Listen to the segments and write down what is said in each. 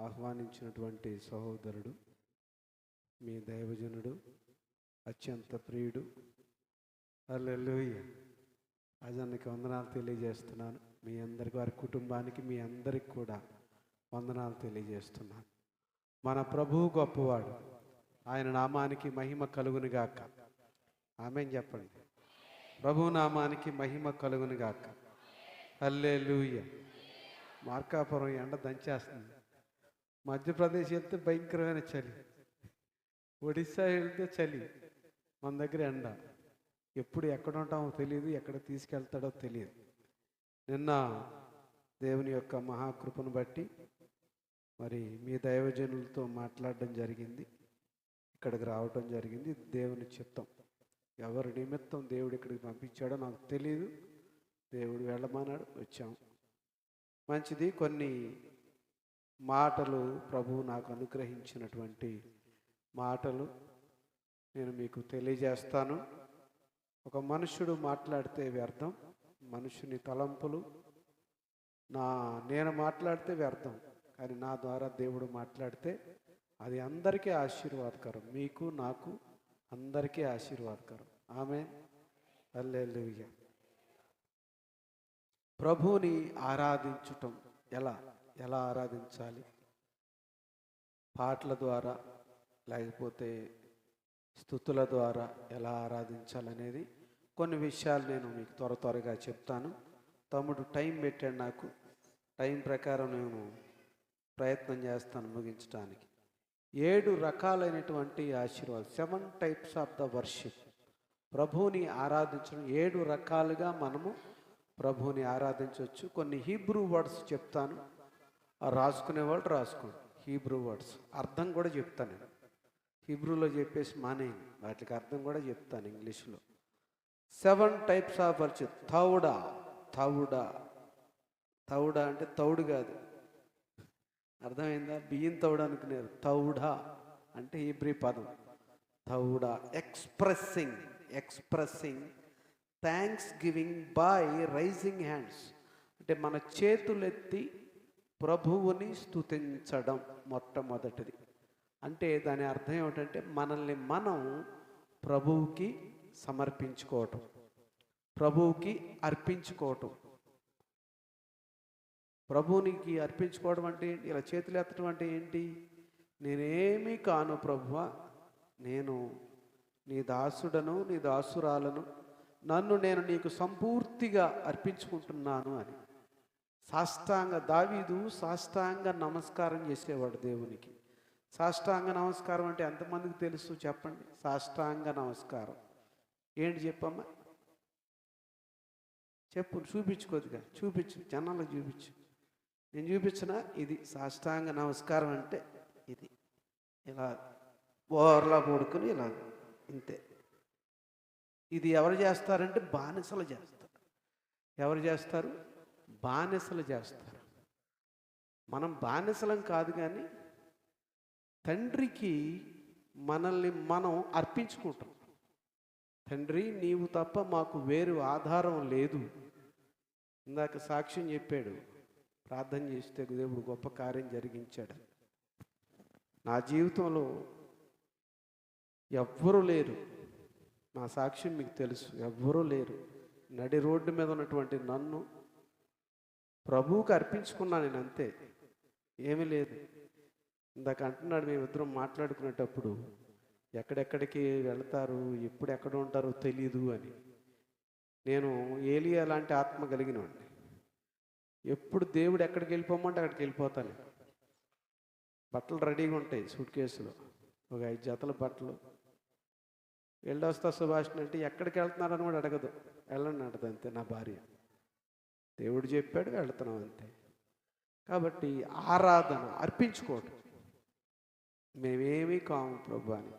ఆహ్వానించినటువంటి సహోదరుడు, మీ దైవజనుడు, అత్యంత ప్రియుడు, హల్లెలూయా అజానికి వందనాలు తెలియజేస్తున్నాను. మీ అందరికి, వారి కుటుంబానికి, మీ అందరికి కూడా వందనాలు తెలియజేస్తున్నాను. మన ప్రభువు గొప్పవాడు, ఆయన నామానికి మహిమ కలుగునుగాక. ఆమేన్ చెప్పండి. ప్రభు నామానికి మహిమ కలుగునుగాక. హల్లెలూయా. మార్కాపురం ఎండ దంచేస్తుంది. మధ్యప్రదేశ్ వెళ్తే భయంకరమైన చలి, ఒడిస్సా వెళ్తే చలి, మన దగ్గర ఎండ. ఎప్పుడు ఎక్కడ ఉంటామో తెలియదు, ఎక్కడ తీసుకెళ్తాడో తెలియదు. నిన్న దేవుని యొక్క మహాకృపను బట్టి మరి మీ దైవజనులతో మాట్లాడడం జరిగింది, ఇక్కడికి రావడం జరిగింది. దేవుని చిత్తం. ఎవరి నిమిత్తం దేవుడు ఇక్కడికి పంపించాడో నాకు తెలియదు. దేవుడు వెళ్ళమన్నాడు, వచ్చాం. మంచిది. కొన్ని మాటలు ప్రభువు నాకు అనుగ్రహించినటువంటి మాటలు నేను మీకు తెలియజేస్తాను. ఒక మనుష్యుడు మాట్లాడితే వ్యర్థం, మనుషుని తలంపులు నేను మాట్లాడితే వ్యర్థం, కానీ నా ద్వారా దేవుడు మాట్లాడితే అది అందరికీ ఆశీర్వాదకరం. మీకు, నాకు, అందరికీ ఆశీర్వాదకరం. ఆమేన్. హల్లెలూయా. ప్రభువుని ఆరాధించటం ఎలా ఆరాధించాలి? పాటల ద్వారా, లేకపోతే స్తుతుల ద్వారా ఎలా ఆరాధించాలనేది కొన్ని విషయాలు నేను మీకు త్వరగా చెప్తాను. తమ్ముడు టైం పెట్టాడు నాకు. టైం ప్రకారం నేను ప్రయత్నం చేస్తాను ముగించడానికి. 7 రకాలైనటువంటి ఆశీర్వాదం, 7 టైప్స్ ఆఫ్ ద వర్షిప్. ప్రభువుని ఆరాధించడం 7 రకాలుగా మనము ప్రభువుని ఆరాధించవచ్చు. కొన్ని హీబ్రూ వర్డ్స్ చెప్తాను, రాసుకునే వాళ్ళు రాసుకోండి. హీబ్రూ వర్డ్స్ అర్థం కూడా చెప్తాను. నేను హీబ్రూలో చెప్పేసి మానేయండి, వాటికి అర్థం కూడా చెప్తాను ఇంగ్లీష్లో. 7 టైప్స్ ఆఫ్ వర్షిప్. తౌడా అంటే తౌడు కాదు, అర్థమైందా? బియ్యం తౌడు అనుకునేది. తౌడా అంటే హీబ్రీ పదం. తౌడా expressing thanksgiving by raising hands, అంటే మన చేతులెత్తి ప్రభువుని స్తుతించడం మొట్టమొదటిది. అంటే దాని అర్థం ఏమిటంటే మనల్ని మనం ప్రభువుకి సమర్పించుకోవటం, ప్రభువుకి అర్పించుకోవటం. ప్రభువునికి అర్పించుకోవడం అంటే ఇలా చేతులు ఎత్తడం అంటే ఏంటి? నేనేమీ కాను ప్రభువా, నేను నీ దాసుడను, నీ దాసురాలను, నన్ను నేను నీకు సంపూర్తిగా అర్పించుకుంటున్నాను అని. దావీదు సాష్టాంగ నమస్కారం చేసేవాడు దేవునికి. సాష్టాంగ నమస్కారం అంటే ఎంతమందికి తెలుసు చెప్పండి? సాష్టాంగ నమస్కారం ఏంటి చెప్పమ్మా? చెప్పు, చూపించుకోదుగా, చూపించు, జనాలకు చూపించు. నేను చూపించిన ఇది సాష్టాంగ నమస్కారం అంటే ఇది. ఇలా ఓవర్లా పడుకుని ఇలా, ఇంతే. ఇది ఎవరు చేస్తారంటే బానిసలు చేస్తారు. ఎవరు చేస్తారు? బానిసలు చేస్తారు. మనం బానిసలం కాదు, కానీ తండ్రికి మనల్ని మనం అర్పించుకుంటాం. తండ్రి, నీవు తప్ప మాకు వేరు ఆధారం లేదు. ఇందాక సాక్ష్యం చెప్పాడు, ప్రార్థన చేస్తే దేవుడు గొప్ప కార్యం జరిగించాడు. నా జీవితంలో ఎవ్వరూ లేరు, నా సాక్ష్యం మీకు తెలుసు, ఎవ్వరూ లేరు. నడి రోడ్డు మీద ఉన్నటువంటి నన్ను ప్రభువుకి అర్పించుకున్నాను నేను, అంతే, ఏమీ లేదు. ఇందాక అంటున్నాడు, మేమిద్దరం మాట్లాడుకునేటప్పుడు ఎక్కడెక్కడికి వెళ్తారు, ఎప్పుడు ఎక్కడ ఉంటారో తెలీదు అని. నేను ఏలియా లాంటి ఆత్మ కలిగినవాడిని. ఎప్పుడు దేవుడు ఎక్కడికి వెళ్ళిపోమంటే అక్కడికి వెళ్ళిపోతాను. బట్టలు రెడీగా ఉంటాయి సూట్ కేసులో, ఒక 5 జతల బట్టలు. వెళ్ళొస్తా సుభాష్ అంటే ఎక్కడికి వెళ్తున్నారని కూడా అడగదు, వెళ్ళండి అంటది, అంతే నా భార్య. దేవుడు చెప్పాడు, వెళ్తున్నాం, అంతే. కాబట్టి ఆరాధన, అర్పించుకోవటం. మేమేమీ కాము ప్రభు అని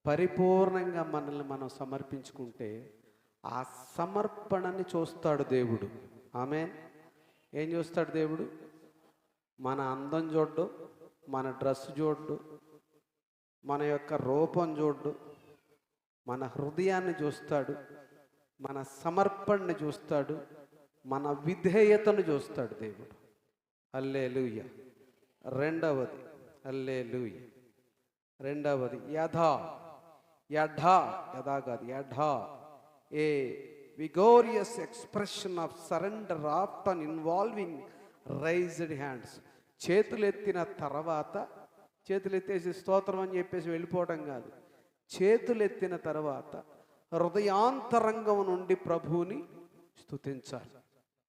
పరిపూర్ణంగా మనల్ని మనం సమర్పించుకుంటే ఆ సమర్పణని చూస్తాడు దేవుడు. ఆమేన్. ఏం చూస్తాడు దేవుడు? మన అందం చూడ్డు, మన డ్రెస్ చూడ్డు, మన యొక్క రూపం చూడ్డు, మన హృదయాన్ని చూస్తాడు, మన సమర్పణని చూస్తాడు, మన విధేయతను చూస్తాడు దేవుడు. హల్లెలూయా. రెండవది హల్లెలూయా. రెండవది యథా కాదు యథా, a vigorous expression of surrender after involving raised hands. చేతులెత్తిన తర్వాత, చేతులెత్తేసి స్తోత్రం అని చెప్పేసి వెళ్ళిపోవడం కాదు, చేతులెత్తిన తర్వాత హృదయాంతరంగం నుండి ప్రభువుని స్తుతించాలి.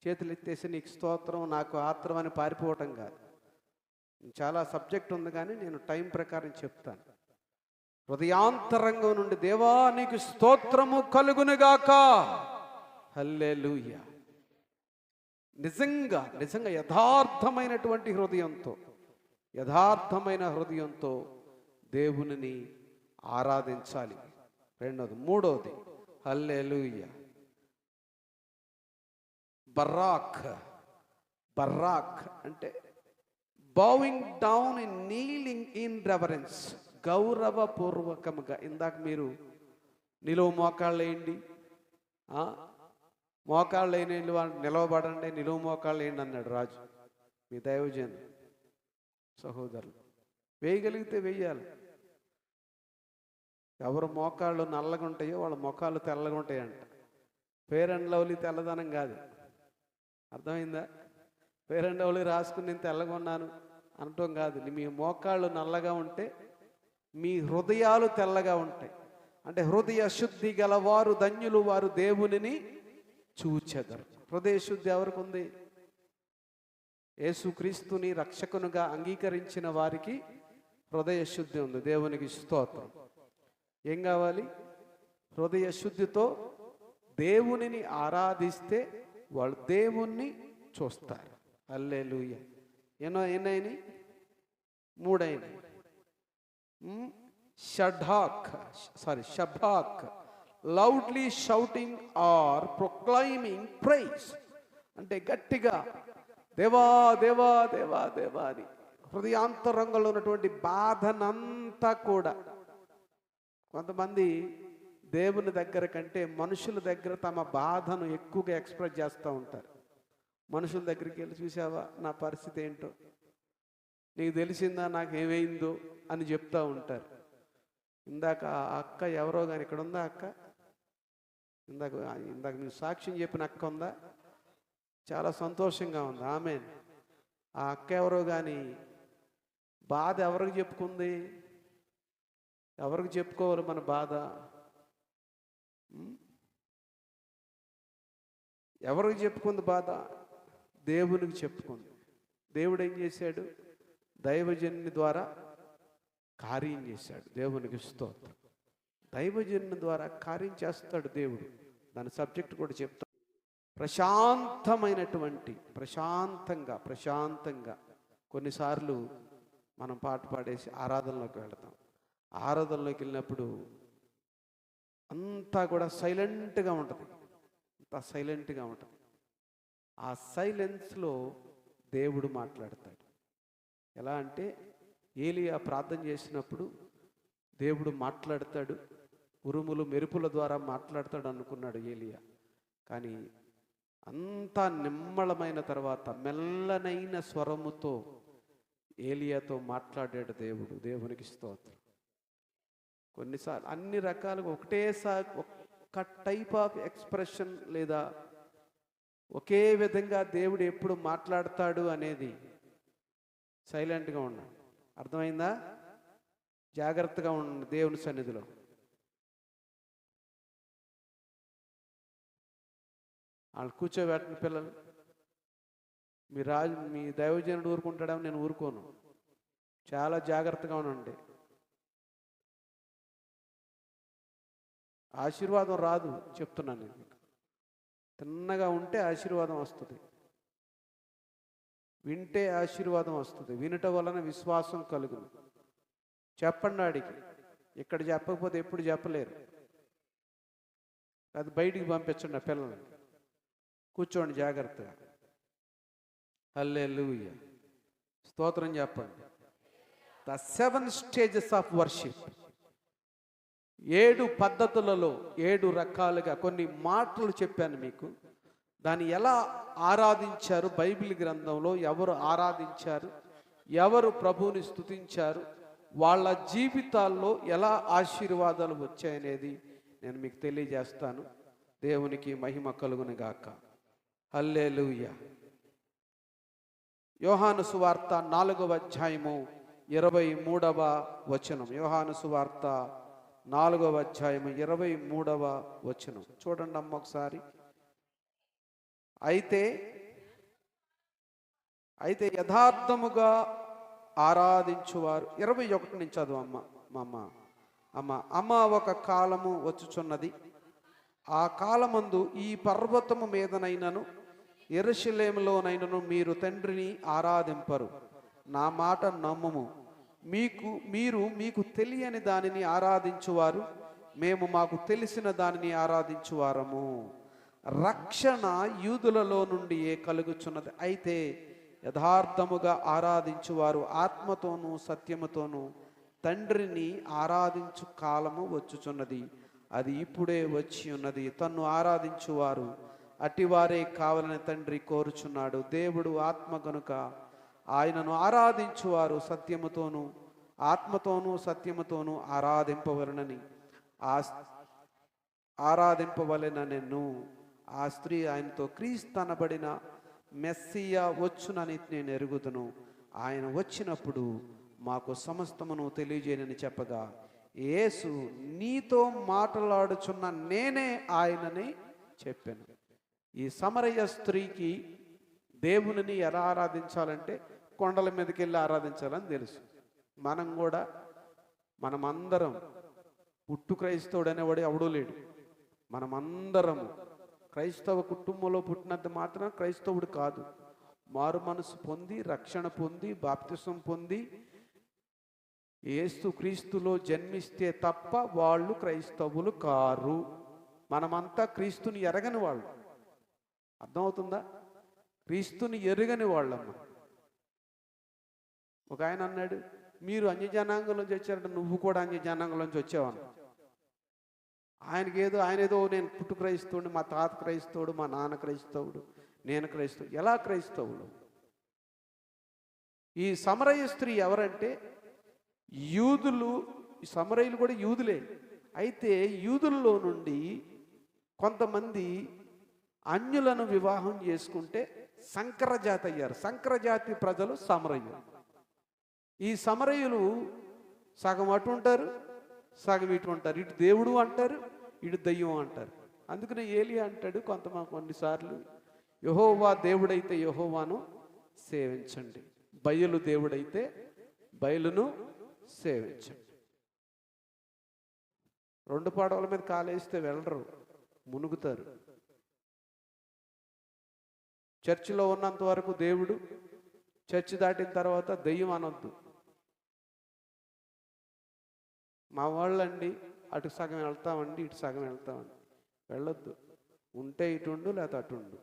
చేతులెత్తేసి నీకు స్తోత్రం, నాకు ఆత్రం అని పారిపోవటం కాదు. చాలా సబ్జెక్ట్ ఉంది కానీ నేను టైం ప్రకారం చెప్తాను. హృదయాంతరంగం నుండి దేవా నీకు స్తోత్రము కలుగునుగాక, హల్లెలూయా. నిజంగా యథార్థమైన హృదయంతో దేవునిని ఆరాధించాలి. రెండవది. మూడవది హల్లెలూయా. బర్రాక్ అంటే bowing down in kneeling in reverence, గౌరవపూర్వకముగా. ఇందాక మీరు నిలువ మోకాళ్ళు వేయండి, మోకాళ్ళు వేయని వాళ్ళు నిలవబడండి, నిలువ మోకాళ్ళు వేయండి అన్నాడు రాజు. మీ దైవజన్ సహోదరులు వేయగలిగితే వేయాలి. ఎవరు మోకాళ్ళు నల్లగా ఉంటాయో వాళ్ళ మొఖాలు తెల్లగా ఉంటాయంట. ఫెయిర్ అండ్ లవ్లీ తెల్లదనం కాదు, అర్థమైందా? ఫెయిర్ అండ్ లవ్లీ రాసుకుని నేను తెల్లగా ఉన్నాను అనటం కాదు. మీ మోకాళ్ళు నల్లగా ఉంటే మీ హృదయాలు తెల్లగా ఉంటాయి. అంటే హృదయ శుద్ధి గలవారు ధన్యులు, వారు దేవునిని చూచెదరు. హృదయ శుద్ధి ఎవరికి ఉంది? యేసుక్రీస్తుని రక్షకునిగా అంగీకరించిన వారికి హృదయ శుద్ధి ఉంది. దేవునికి స్తోత్రం. ఏం కావాలి? హృదయ శుద్ధితో దేవునిని ఆరాధిస్తే వాళ్ళు దేవుణ్ణి చూస్తారు. హల్లెలూయా. ఎన్నైనాయి? మూడైనాయి. షబాక్, loudly shouting or proclaiming praise. అంటే గట్టిగా దేవా దేవా దేవా దేవా అని హృదయాంతరంగంలో ఉన్నటువంటి బాధనంతా కూడా. కొంతమంది దేవుని దగ్గర కంటే మనుషుల దగ్గర తమ బాధను ఎక్కువగా ఎక్స్ప్రెస్ చేస్తూ ఉంటారు. మనుషుల దగ్గరికి వెళ్ళి, చూసావా నా పరిస్థితి ఏంటో, నీకు తెలిసిందా నాకేమైందో అని చెప్తూ ఉంటారు. ఇందాక ఆ అక్క ఎవరో కానీ, ఇక్కడ ఉందా అక్క? ఇందాక మీరు సాక్ష్యం చెప్పిన అక్క ఉందా? చాలా సంతోషంగా ఉంది. ఆమేన్. ఆ అక్క ఎవరో కానీ బాధ ఎవరికి చెప్పుకుంది? ఎవరికి చెప్పుకోవాలి మన బాధ? ఎవరికి చెప్పుకుంది బాధ? దేవునికి చెప్పుకుంది. దేవుడు ఏం చేశాడు? దైవజనుని ద్వారా కార్యం చేశాడు. దేవునికి స్తోత్రం. దైవజనుని ద్వారా కార్యం చేస్తాడు దేవుడు. దాని సబ్జెక్ట్ కూడా చెప్తాడు. ప్రశాంతంగా కొన్నిసార్లు మనం పాట పాడేసి ఆరాధనలోకి వెళతాం. ఆరాధనలోకి వెళ్ళినప్పుడు అంతా కూడా సైలెంట్గా ఉంటుంది. ఆ సైలెన్స్లో దేవుడు మాట్లాడతాడు. ఎలా అంటే ఏలియా ప్రార్థన చేసినప్పుడు దేవుడు మాట్లాడతాడు, ఉరుములు మెరుపుల ద్వారా మాట్లాడతాడు అనుకున్నాడు ఏలియా. కానీ అంతా నిమ్మళమైన తర్వాత మెల్లనైన స్వరముతో ఏలియాతో మాట్లాడాడు దేవుడు. దేవునికి స్తోత్రం. కొన్నిసార్లు అన్ని రకాలుగా ఒకటేసారి ఒక టైప్ ఆఫ్ ఎక్స్ప్రెషన్ లేదా ఒకే విధంగా దేవుడు ఎప్పుడు మాట్లాడతాడు అనేది సైలెంట్గా ఉండండి. అర్థమైందా? జాగ్రత్తగా ఉండండి దేవుని సన్నిధిలో. వాళ్ళు కూర్చోబెట్టిన పిల్లలు, మీ దైవజనుడు ఊరుకుంటాడని నేను ఊరుకోను. చాలా జాగ్రత్తగా ఉండండి. ఆశీర్వాదం రాదు, చెప్తున్నాను నేను. తిన్నగా ఉంటే ఆశీర్వాదం వస్తుంది, వింటే ఆశీర్వాదం వస్తుంది. వినటం వలన విశ్వాసం కలుగును. చెప్పండి ఆడికి. ఇక్కడ చెప్పకపోతే ఎప్పుడు చెప్పలేరు. అది బయటికి పంపించండి ఆ పిల్లల్ని. కూర్చోండి జాగ్రత్తగా. హల్లెలూయా. స్తోత్రం చెప్పండి. The 7 stages of worship. 7 పద్ధతులలో 7 రకాలుగా కొన్ని మాటలు చెప్పాను మీకు. దాన్ని ఎలా ఆరాధించారు బైబిల్ గ్రంథంలో, ఎవరు ఆరాధించారు, ఎవరు ప్రభువుని స్తుతించారు, వాళ్ళ జీవితాల్లో ఎలా ఆశీర్వాదాలు వచ్చాయనేది నేను మీకు తెలియజేస్తాను. దేవునికి మహిమ కలుగును గాక. హల్లెలూయా. యోహాను సువార్త 4వ అధ్యాయము 23వ వచనం. యోహాను సువార్త 4వ అధ్యాయము 23వ వచనం చూడండి అమ్మ ఒకసారి. అయితే యథార్థముగా ఆరాధించువారు. 21 నుంచి చదువు అమ్మ. ఒక కాలము వచ్చుచున్నది, ఆ కాలమందు ఈ పర్వతము మీదనైనను యెరూషలేములోనైనను మీరు తండ్రిని ఆరాధింపరు. నా మాట నమ్ముము. మీకు తెలియని దానిని ఆరాధించువారు, మేము మాకు తెలిసిన దానిని ఆరాధించువారము. రక్షణ యూదులలో నుండియే కలుగుచున్నది. అయితే యథార్థముగా ఆరాధించువారు ఆత్మతోనూ సత్యముతోనూ తండ్రిని ఆరాధించు కాలము వచ్చుచున్నది, అది ఇప్పుడే వచ్చి ఉన్నది. తన్ను ఆరాధించువారు అటివారే కావాలని తండ్రి కోరుచున్నాడు. దేవుడు ఆత్మ గనుక ఆయనను ఆరాధించువారు ఆత్మతోనూ సత్యముతోనూ ఆరాధింపవలెనెను. ఆ స్త్రీ ఆయనతో, క్రీస్తు అనబడిన మెస్సియా వచ్చునని నేను ఎరుగుదును, ఆయన వచ్చినప్పుడు మాకు సమస్తమును తెలియజేయనని చెప్పగా, యేసు, నీతో మాట్లాడుచున్న నేనే ఆయనని చెప్పాను. ఈ సమరయ స్త్రీకి దేవునిని ఎలా ఆరాధించాలంటే కొండల మీదకి వెళ్ళి ఆరాధించాలని తెలుసు. మనమందరం పుట్టు క్రైస్తవుడు అనేవాడు ఎవడూ లేడు. మనమందరము క్రైస్తవ కుటుంబంలో పుట్టినంత మాత్రం క్రైస్తవుడు కాదు. మారు మనసు పొంది, రక్షణ పొంది, బాప్తిసం పొంది యేసు క్రీస్తులో జన్మిస్తే తప్ప వాళ్ళు క్రైస్తవులు కారు. మనమంతా క్రీస్తుని ఎరగని వాళ్ళు. అర్థమవుతుందా? క్రీస్తుని ఎరుగని వాళ్ళమ్మ. ఒక ఆయన అన్నాడు, మీరు అన్యజనాంగంలోంచి వచ్చారంటే నువ్వు కూడా అన్యజనాంగంలోంచి వచ్చావన్న. ఆయన ఏదో నేను పుట్టు క్రైస్తవుడు, మా తాత క్రైస్తవుడు, మా నాన్న క్రైస్తవుడు, నేను క్రైస్తవుడు. ఎలా క్రైస్తవుడు? ఈ సమరయ స్త్రీ ఎవరంటే యూదులు. ఈ సమరయులు కూడా యూదులే. అయితే యూదుల్లో నుండి కొంతమంది అన్యులను వివాహం చేసుకుంటే సంకరజాతి అయ్యారు. సంకరజాతి ప్రజలు సమరయులు. ఈ సమరయులు సగం అటు ఉంటారు, సగం ఇటు ఉంటారు. ఇటు దేవుడు అంటారు, ఇటు దయ్యం అంటారు. అందుకనే ఏలియా అంటాడు కొన్నిసార్లు, యెహోవా దేవుడైతే యెహోవాను సేవించండి, బయలు దేవుడైతే బయలును సేవించండి. 2 పడవల మీద కాలేస్తే వెళ్ళరు, మునుగుతారు. చర్చిలో ఉన్నంత వరకు దేవుడు, చర్చి దాటిన తర్వాత దెయ్యం అనొద్దు. మా వాళ్ళండి అటు సగం వెళ్తామండి, ఇటు సగం వెళ్తామండి. వెళ్ళొద్దు. ఉంటే ఇటు ఉండు, లేకపోతే అటు ఉండు.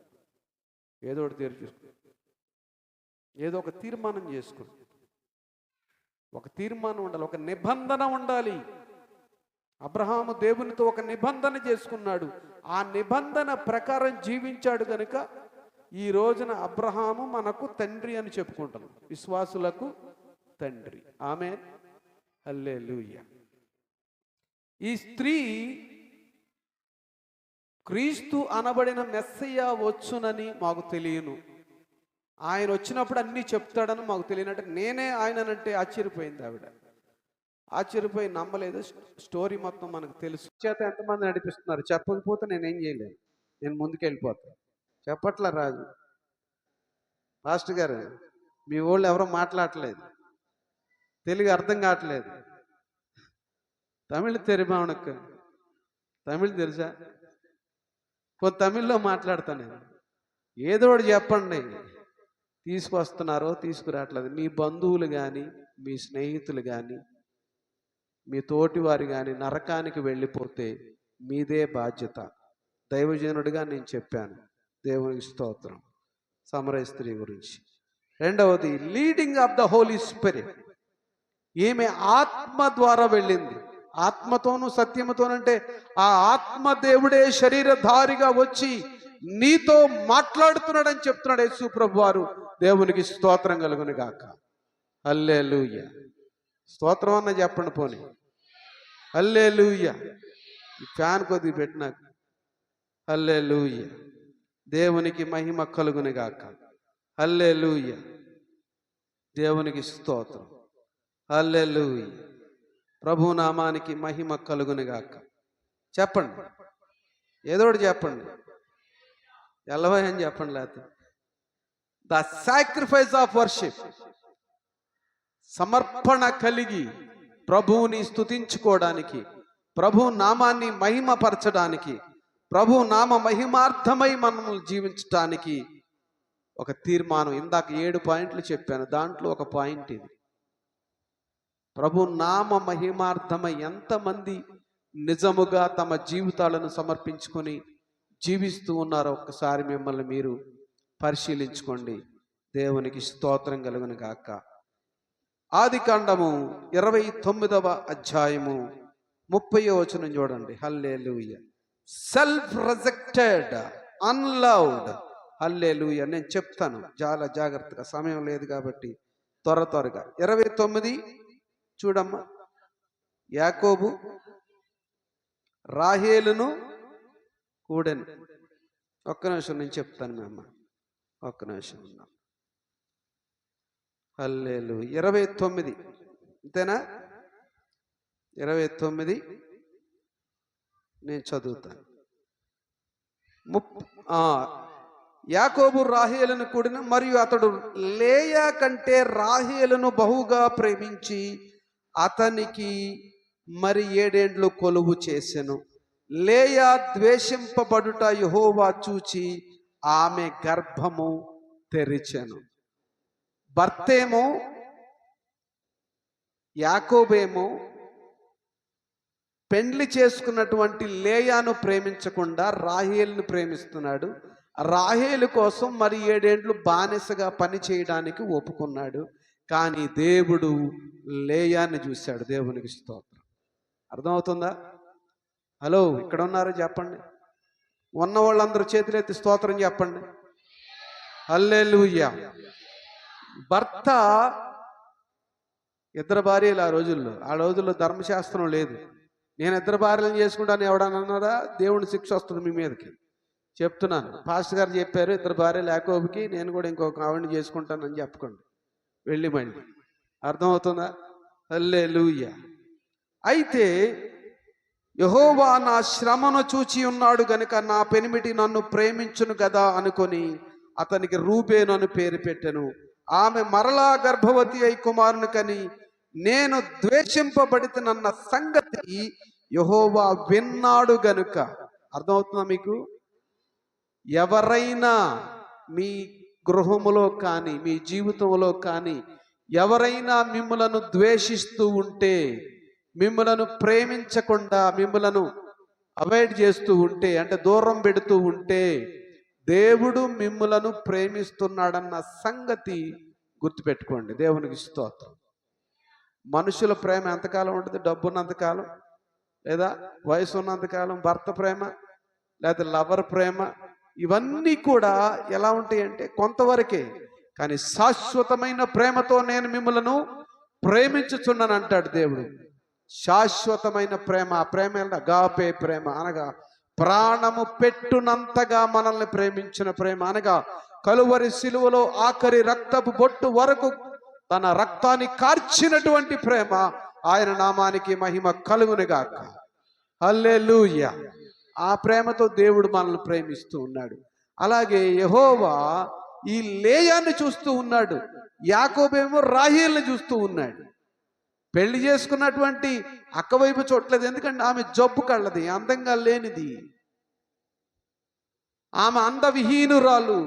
ఏదో ఒకటి తీర్చుకో. ఏదో ఒక తీర్మానం చేసుకో. ఒక తీర్మానం ఉండాలి, ఒక నిబంధన ఉండాలి. అబ్రహాము దేవునితో ఒక నిబంధన చేసుకున్నాడు. ఆ నిబంధన ప్రకారం జీవించాడు కనుక ఈ రోజున అబ్రహాము మనకు తండ్రి అని చెప్పుకుంటాం. విశ్వాసులకు తండ్రి. ఆమేన్, హల్లెలూయా. ఈ స్త్రీ క్రీస్తు అనబడిన మెస్సయ్య వచ్చునని మాకు తెలియను, ఆయన వచ్చినప్పుడు అన్నీ చెప్తాడని మాకు తెలియనంటే నేనే ఆయననంటే ఆశ్చర్యపోయింది ఆవిడ. ఆశ్చర్యపోయి నమ్మలేదు. స్టోరీ మొత్తం మనకు తెలుసు. చేత ఎంతమంది నడిపిస్తున్నారు, చెప్పకపోతే నేనేం చేయలేను, నేను ముందుకెళ్ళిపోతాను. చెప్పట్లా రాజు పాస్టర్ గారు, మీ వాళ్ళు ఎవరో మాట్లాడలేదు, తెలుగు అర్థం కావట్లేదు. తమిళ్ తెరిమా ఉనకు? తమిళ్ తెలుసా? తమిళ్లో మాట్లాడతాను. ఏదో ఒకటి చెప్పండి. తీసుకొస్తున్నారో తీసుకురావట్లేదు. మీ బంధువులు కానీ, మీ స్నేహితులు కానీ, మీ తోటివారు కానీ నరకానికి వెళ్ళిపోతే మీదే బాధ్యత. దైవజనుడిగా నేను చెప్పాను. దేవునికి స్తోత్రం. సమరయ స్త్రీ గురించి. రెండవది, leading of the Holy Spirit. ఈమె ఆత్మ ద్వారా వెళ్ళింది. ఆత్మతోనూ సత్యముతోనంటే ఆ ఆత్మ దేవుడే శరీరధారిగా వచ్చి నీతో మాట్లాడుతున్నాడని చెప్తున్నాడు యేసు ప్రభు వారు. దేవునికి స్తోత్రం కలుగును గాక. హల్లెలూయా. స్తోత్రం అన్న చెప్పండి పోనీ. హల్లెలూయా. ఈ ఫ్యాన్ కొద్దిగా పెట్టినాక. హల్లెలూయా. దేవునికి మహిమ కలుగును గాక. హల్లెలూయా. దేవునికి స్తోత్రం. హల్లెలూయా. ప్రభు నామానికి మహిమ కలుగును గాక. చెప్పండి, ఏదో ఒకటి చెప్పండి. ఎల్లవై అని చెప్పండి. లేకపోతే ద సాక్రిఫైస్ ఆఫ్ వర్షిప్, సమర్పణ కలిగి ప్రభువుని స్తుతించుకోవడానికి, ప్రభు నామాన్ని మహిమపరచడానికి, ప్రభు నామ మహిమార్థమై మనము జీవించడానికి ఒక తీర్మానం. ఇందాక 7 పాయింట్లు చెప్పాను, దాంట్లో ఒక పాయింట్ ఇది. ప్రభు నామ మహిమార్థమై ఎంతమంది నిజముగా తమ జీవితాలను సమర్పించుకొని జీవిస్తూ ఉన్నారో ఒక్కసారి మిమ్మల్ని మీరు పరిశీలించుకోండి. దేవునికి స్తోత్రం కలుగును గాక. ఆదికాండము 29వ అధ్యాయము 30వ వచనం చూడండి. Hallelujah. Self rejected, unloved. Hallelujah. నేను చెప్తాను చాలా జాగ్రత్తగా, సమయం లేదు కాబట్టి త్వరగా. 29 చూడమ్మా. యాకోబు రాహేలును కూడెను. ఒక్క నిమిషం నేను చెప్తాను మీ అమ్మ, ఒక్క నిమిషం ఉన్నా. హల్లెలూయా. 29 అంతేనా? 29 నేను చదువుతాను. యాకోబు రాహేలును కూడిన, మరియు అతడు లేయా కంటే రాహేలును బహుగా ప్రేమించి అతనికి మరి 7 ఏండ్లు కొలువు చేసెను. లేయా ద్వేషింపబడుట యెహోవా చూచి ఆమె గర్భము తెరిచెను. భర్తేమో యాకోబేమో పెండ్లి చేసుకున్నటువంటి లేయాను ప్రేమించకుండా రాహేలును ప్రేమిస్తున్నాడు. రాహేలు కోసం మరి 7 ఏండ్లు బానిసగా పని చేయడానికి ఒప్పుకున్నాడు. కానీ దేవుడు లేయాన్ని చూశాడు. దేవునికి స్తోత్రం. అర్థమవుతుందా? హలో, ఇక్కడ ఉన్నారు చెప్పండి. ఉన్న వాళ్ళందరూ చేతులెత్తి స్తోత్రం చెప్పండి. హల్లెలూయా. భర్త 2 భార్యలు ఆ రోజుల్లో ధర్మశాస్త్రం లేదు. నేను 2 భార్యలను చేసుకుంటాను ఎవడన్నారా? దేవుని శిక్ష వస్తుంది మీ మీదకి. చెప్తున్నాను. పాస్టర్ గారు చెప్పారు 2 భార్యలు యాకోబుకి, నేను కూడా ఇంకొక ఆవిడని చేసుకుంటానని చెప్పుకోండి వెళ్ళి మళ్ళీ. అర్థమవుతుందా? హల్లెలూయా. అయితే యెహోవా నా శ్రమను చూచి ఉన్నాడు గనుక నా పెనిమిటి నన్ను ప్రేమించును కదా అనుకొని అతనికి రూబేను అని పేరు పెట్టెను. ఆమె మరలా గర్భవతి అయి కుమారుని కని నేను ద్వేషింపబడితేనన్న సంగతి యెహోవా విన్నాడు గనుక. అర్థమవుతుందా మీకు? ఎవరైనా మీ గృహములో కానీ మీ జీవితంలో కానీ ఎవరైనా మిమ్ములను ద్వేషిస్తూ ఉంటే, మిమ్ములను ప్రేమించకుండా మిమ్ములను అవాయిడ్ చేస్తూ ఉంటే, అంటే దూరం పెడుతూ ఉంటే, దేవుడు మిమ్ములను ప్రేమిస్తున్నాడన్న సంగతి గుర్తుపెట్టుకోండి. దేవునికి స్తోత్రం. మనుషుల ప్రేమ ఎంతకాలం ఉంటుంది? డబ్బు ఉన్నంతకాలం, లేదా వయసు ఉన్నంతకాలం భర్త ప్రేమ, లేదా లవర్ ప్రేమ, ఇవన్నీ కూడా ఎలా ఉంటాయి అంటే కొంతవరకే. కానీ శాశ్వతమైన ప్రేమతో నేను మిమ్మలను ప్రేమించుచున్నాను అంటాడు దేవుడు. శాశ్వతమైన ప్రేమ. ఆ ప్రేమ అగాపే ప్రేమ, అనగా ప్రాణము పెట్టునంతగా మనల్ని ప్రేమించిన ప్రేమ, అనగా కలువరి సిలువలో ఆఖరి రక్తపు బొట్టు వరకు తన రక్తాన్ని కార్చినటువంటి ప్రేమ. ఆయన నామానికి మహిమ కలుగునుగాక. హల్లెలూయా. ఆ ప్రేమతో దేవుడు మనల్ని ప్రేమిస్తూ ఉన్నాడు. అలాగే యెహోవా ఈ లేయాన్ని చూస్తూ ఉన్నాడు, యాకోబేమో రాహేలుని చూస్తూ ఉన్నాడు. పెళ్లి చేసుకున్నటువంటి అక్క వైపు చూడలేదు, ఎందుకంటే ఆమె జబ్బు కళ్ళది, అందంగా లేనిది, ఆమె అందవిహీనురాలు.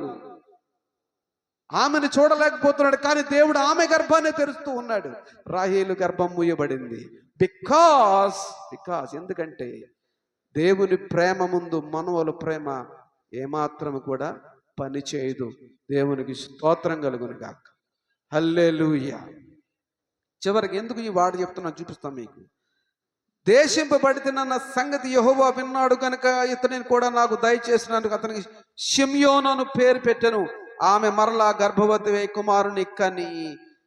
ఆమెను చూడలేకపోతున్నాడు. కానీ దేవుడు ఆమె గర్భాన్ని తెరుస్తూ ఉన్నాడు. రాహేలు గర్భం మూయబడింది. బికాస్ ఎందుకంటే దేవుని ప్రేమ ముందు మనవల ప్రేమ ఏమాత్రం కూడా పని చేయదు. దేవునికి స్తోత్రం కలుగును గాక. హల్లెలూయా. చివరికి ఎందుకు ఈ వాడు చెప్తున్నా చూపిస్తాం మీకు. దేశింపబడితేనన్న సంగతి యెహోవా విన్నాడు కనుక ఇతనిని కూడా నాకు దయచేసినందుకు అతనికి షిమ్యోను పేరు పెట్టెను. ఆమె మరలా గర్భవతి కుమారుని కని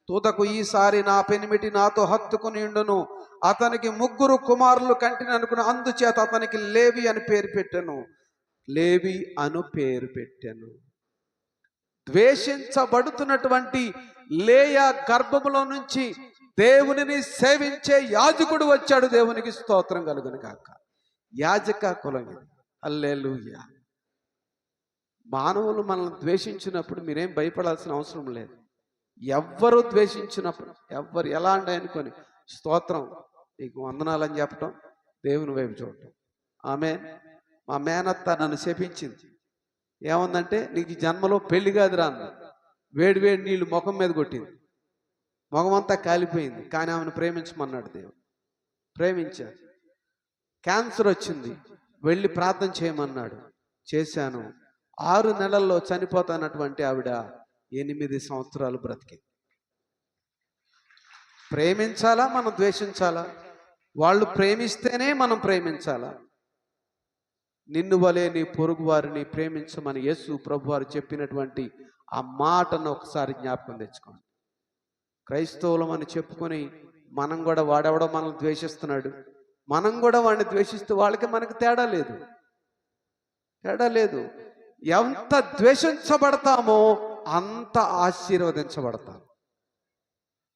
తుదకు ఈసారి నా పెనిమిటి నాతో హత్తుకుని ఉండును, అతనికి 3 కుమారులు కంటిని అనుకుని, అందుచేత అతనికి లేవి అని పేరు పెట్టాను. లేవి అను పేరు పెట్టాను. ద్వేషించబడుతున్నటువంటి లేయా గర్భములో నుంచి దేవునిని సేవించే యాజకుడు వచ్చాడు. దేవునికి స్తోత్రం కలుగును గాక. యాజక కులం ఇది. హల్లెలూయా. మానవులు మనల్ని ద్వేషించినప్పుడు మీరేం భయపడాల్సిన అవసరం లేదు. ఎవ్వరు ద్వేషించినప్పుడు, ఎవ్వరు ఎలా అంటే అనుకొని స్తోత్రం నీకు వందనాలని చెప్పటం, దేవుని వైపు చూడటం. ఆమె మా మేనత్త నన్ను శపించింది. ఏముందంటే, నీకు జన్మలో పెళ్లి కాదురా అంది. వేడి వేడి నీళ్లు ముఖం మీద కొట్టింది. ముఖం అంతా కాలిపోయింది. కానీ ఆమెను ప్రేమించమన్నాడు దేవుడు. ప్రేమించాను. క్యాన్సర్ వచ్చింది, వెళ్ళి ప్రార్థన చేయమన్నాడు. చేశాను. 6 నెలల్లో చనిపోతానటువంటి ఆవిడ 8 సంవత్సరాలు బ్రతికింది. ప్రేమించాలా మనం ద్వేషించాలా? వాళ్ళు ప్రేమిస్తేనే మనం ప్రేమించాలా? నిన్ను వలే నీ పొరుగు వారిని ప్రేమించమని యేసు ప్రభు వారు చెప్పినటువంటి ఆ మాటను ఒకసారి జ్ఞాపకం తెచ్చుకోండి. క్రైస్తవులం అని చెప్పుకొని మనం కూడా, వాడెవడో మనల్ని ద్వేషిస్తున్నాడు, మనం కూడా వాడిని ద్వేషిస్తూ వాళ్ళకి మనకు తేడా లేదు. ఎంత ద్వేషించబడతామో అంత ఆశీర్వదించబడతాం.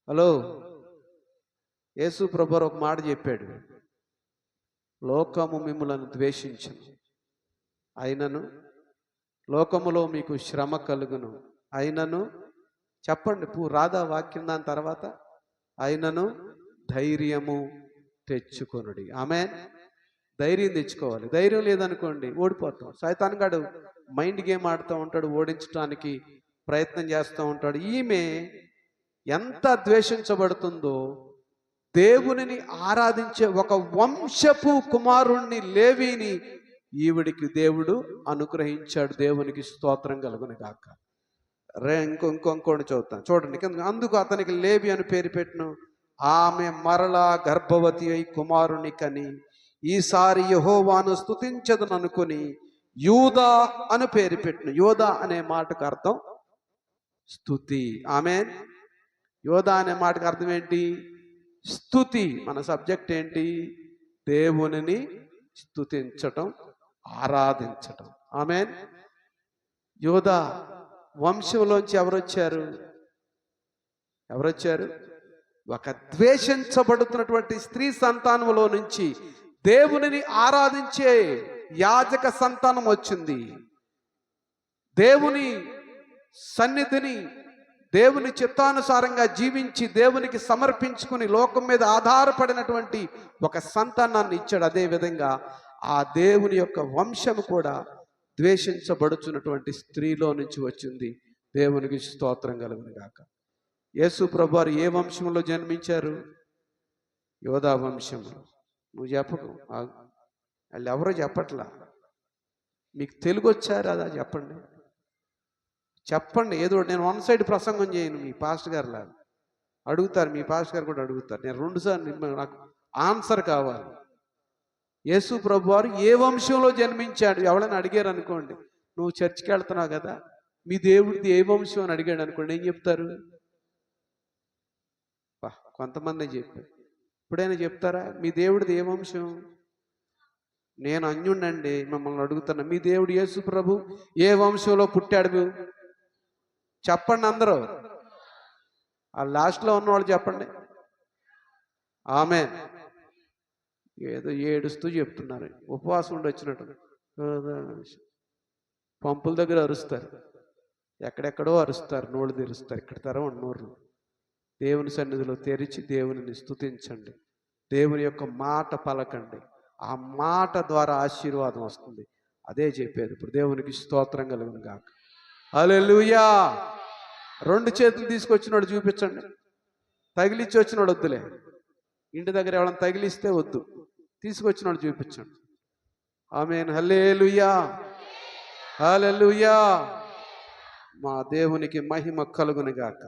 హలో, యేసు ప్రభు ఒక మాట చెప్పాడు, లోకము మిమ్ములను ద్వేషించును, అయినను లోకములో మీకు శ్రమ కలుగును, అయినను చెప్పండి రాదా వాక్యం దాని తర్వాత, అయినను ధైర్యము తెచ్చుకొనుడి. ఆమేన్. ధైర్యం తెచ్చుకోవాలి. ధైర్యం లేదనుకోండి ఓడిపోతాం. సైతాన్గాడు మైండ్ గేమ్ ఆడుతూ ఉంటాడు, ఓడించడానికి ప్రయత్నం చేస్తూ ఉంటాడు. ఈమె ఎంత ద్వేషించబడుతుందో, దేవునిని ఆరాధించే ఒక వంశపు కుమారుణ్ణి లేవీని ఈవిడికి దేవుడు అనుగ్రహించాడు. దేవునికి స్తోత్రం కలుగును గాక. ఇంకొంకోటి చదువుతాను చూడండి. అందుకు అతనికి లేవి అని పేరు పెట్టిన, ఆమె మరలా గర్భవతి అయి కుమారుని కని, ఈసారి యెహోవాను స్తుతించదను అనుకుని యూదా అని పేరు పెట్టిన. యోధా అనే మాటకు అర్థం స్తుతి. ఆమేన్. యోధా అనే మాటకు అర్థం ఏంటి? స్తుతి. మన సబ్జెక్ట్ ఏంటి? దేవునిని స్తుతించటం, ఆరాధించటం. ఆమేన్. యోధా వంశంలోంచి ఎవరొచ్చారు? ఒక ద్వేషించబడుతున్నటువంటి స్త్రీ సంతానంలో నుంచి దేవునిని ఆరాధించే యాజక సంతానం వచ్చింది. దేవుని సన్నిధిని, దేవుని చిత్తానుసారంగా జీవించి దేవునికి సమర్పించుకుని లోకం మీద ఆధారపడినటువంటి ఒక సంతానాన్ని ఇచ్చాడు. అదే విధంగా ఆ దేవుని యొక్క వంశము కూడా ద్వేషించబడుచున్నటువంటి స్త్రీలో నుంచి వచ్చింది. దేవునికి స్తోత్రం కలుగును గాక. యేసు ప్రభు వారు ఏ వంశంలో జన్మించారు? యోధా వంశంలో. నువ్వు చెప్పకు, వాళ్ళు ఎవరో చెప్పట్లా. మీకు తెలుగు వచ్చారు అదా? చెప్పండి ఏదో. నేను 1 సైడ్ ప్రసంగం చేయను. మీ పాస్టర్ గారు లాగా అడుగుతారు, మీ పాస్టర్ గారు కూడా అడుగుతారు. నేను 2 సార్లు నాకు ఆన్సర్ కావాలి. యేసు ప్రభు వారు ఏ వంశంలో జన్మించాడు? ఎవరైనా అడిగారు అనుకోండి, నువ్వు చర్చికి వెళ్తున్నావు కదా, మీ దేవుడిది ఏ వంశం అని అడిగాడు అనుకోండి, ఏం చెప్తారు? కొంతమంది చెప్పారు. ఇప్పుడైనా చెప్తారా మీ దేవుడిది ఏ వంశం? నేను అన్యుణ్ణండి, మిమ్మల్ని అడుగుతున్నా, మీ దేవుడు యేసు ప్రభు ఏ వంశంలో పుట్టాడు? చెప్పండి అందరూ. ఆ లాస్ట్లో ఉన్నవాళ్ళు చెప్పండి. ఆమేన్. ఏదో ఏడుస్తూ చెప్తున్నారు, ఉపవాసం ఉండి వచ్చినట్టు. పంపుల దగ్గర అరుస్తారు, ఎక్కడెక్కడో అరుస్తారు, నోళ్ళు తెరుస్తారు. ఇక్కడ తెరవండి నోళ్ళు. దేవుని సన్నిధిలో తెరిచి దేవునిని స్తుతించండి. దేవుని యొక్క మాట పలకండి. ఆ మాట ద్వారా ఆశీర్వాదం వస్తుంది. అదే చెప్పేది ఇప్పుడు. దేవునికి స్తోత్రం కలుగును గాక. హల్లెలూయా. 2 చేతులు తీసుకొచ్చినోడు చూపించండి. తగిలిచ్చి వచ్చినోడు వద్దులే. ఇంటి దగ్గర ఎవరైనా తగిలిస్తే వద్దు, తీసుకొచ్చినోడు చూపించండి. ఆమేన్. హల్లెలూయా. హల్లెలూయా. మా దేవునికి మహిమ కలుగును గాక.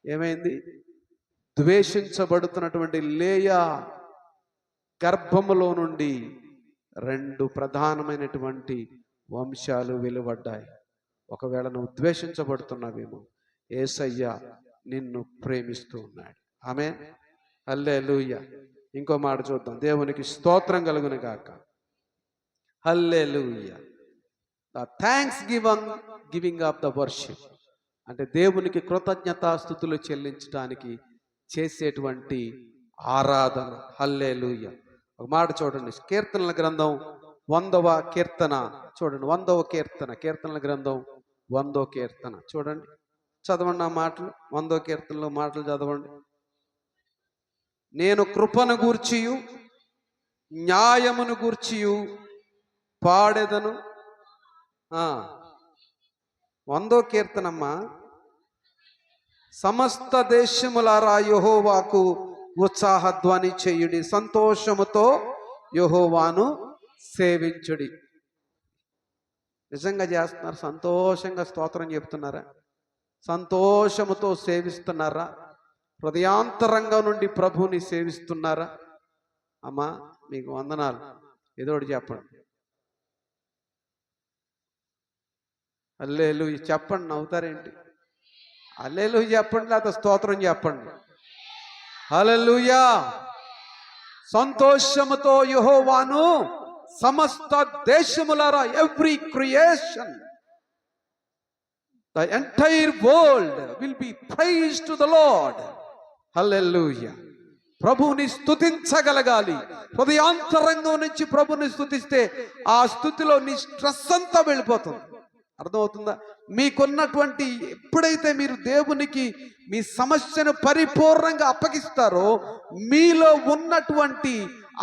ఏమైంది? ద్వేషించబడుతున్నటువంటి లేయా గర్భములో నుండి 2 ప్రధానమైనటువంటి వంశాలు వెలువడ్డాయి. ఒకవేళ నువ్వు ద్వేషించబడుతున్నావేమో, యేసయ్య నిన్ను ప్రేమిస్తూ ఉన్నాడు. ఆమేన్. హల్లెలూయా. ఇంకో మాట చూద్దాం. దేవునికి స్తోత్రం కలుగును గాక. Hallelujah. The thanksgiving of the worship అంటే దేవునికి కృతజ్ఞతాస్తుతులు చెల్లించడానికి చేసేటువంటి ఆరాధన. హల్లెలూయా. ఒక మాట చూడండి, కీర్తనల గ్రంథం 100వ కీర్తన చూడండి. 100వ కీర్తన, కీర్తనల గ్రంథం 100వ కీర్తన చూడండి. చదవండి ఆ మాటలు. 100వ కీర్తనలో మాటలు చదవండి. నేను కృపను గూర్చియు న్యాయమును గూర్చియు పాడెదను. 100వ కీర్తనమ్మా. సమస్త దేశములారా యెహోవాకు ఉత్సాహధ్వని చేయుడి, సంతోషముతో యెహోవాను సేవించుడి. నిజంగా చేస్తున్నారు? సంతోషంగా స్తోత్రం చెప్తున్నారా? సంతోషముతో సేవిస్తున్నారా? హృదయాంతరంగం నుండి ప్రభువుని సేవిస్తున్నారా? అమ్మా మీకు వందనాలు. ఏదో ఒకటి చెప్పండి. హల్లెలూయా చెప్పండి. నవ్వుతారేంటి? హల్లెలూయా చెప్పండి, లేకపోతే స్తోత్రం చెప్పండి. హల్లెలూయా. సంతోషముతో యెహోవాను సమస్త దేశములారా, every creation, the entire world will be praised to the Lord. Hallelujah. ప్రభువుని స్తుతించగలగాలి. హృదయాంతరంగం నుంచి ప్రభువుని స్తుతిస్తే ఆ స్థుతిలో నీ స్ట్రెస్ అంతా వెళ్ళిపోతుంది. అర్థమవుతుందా? మీకున్నటువంటి ఎప్పుడైతే మీరు దేవునికి మీ సమస్యను పరిపూర్ణంగా అప్పగిస్తారో మీలో ఉన్నటువంటి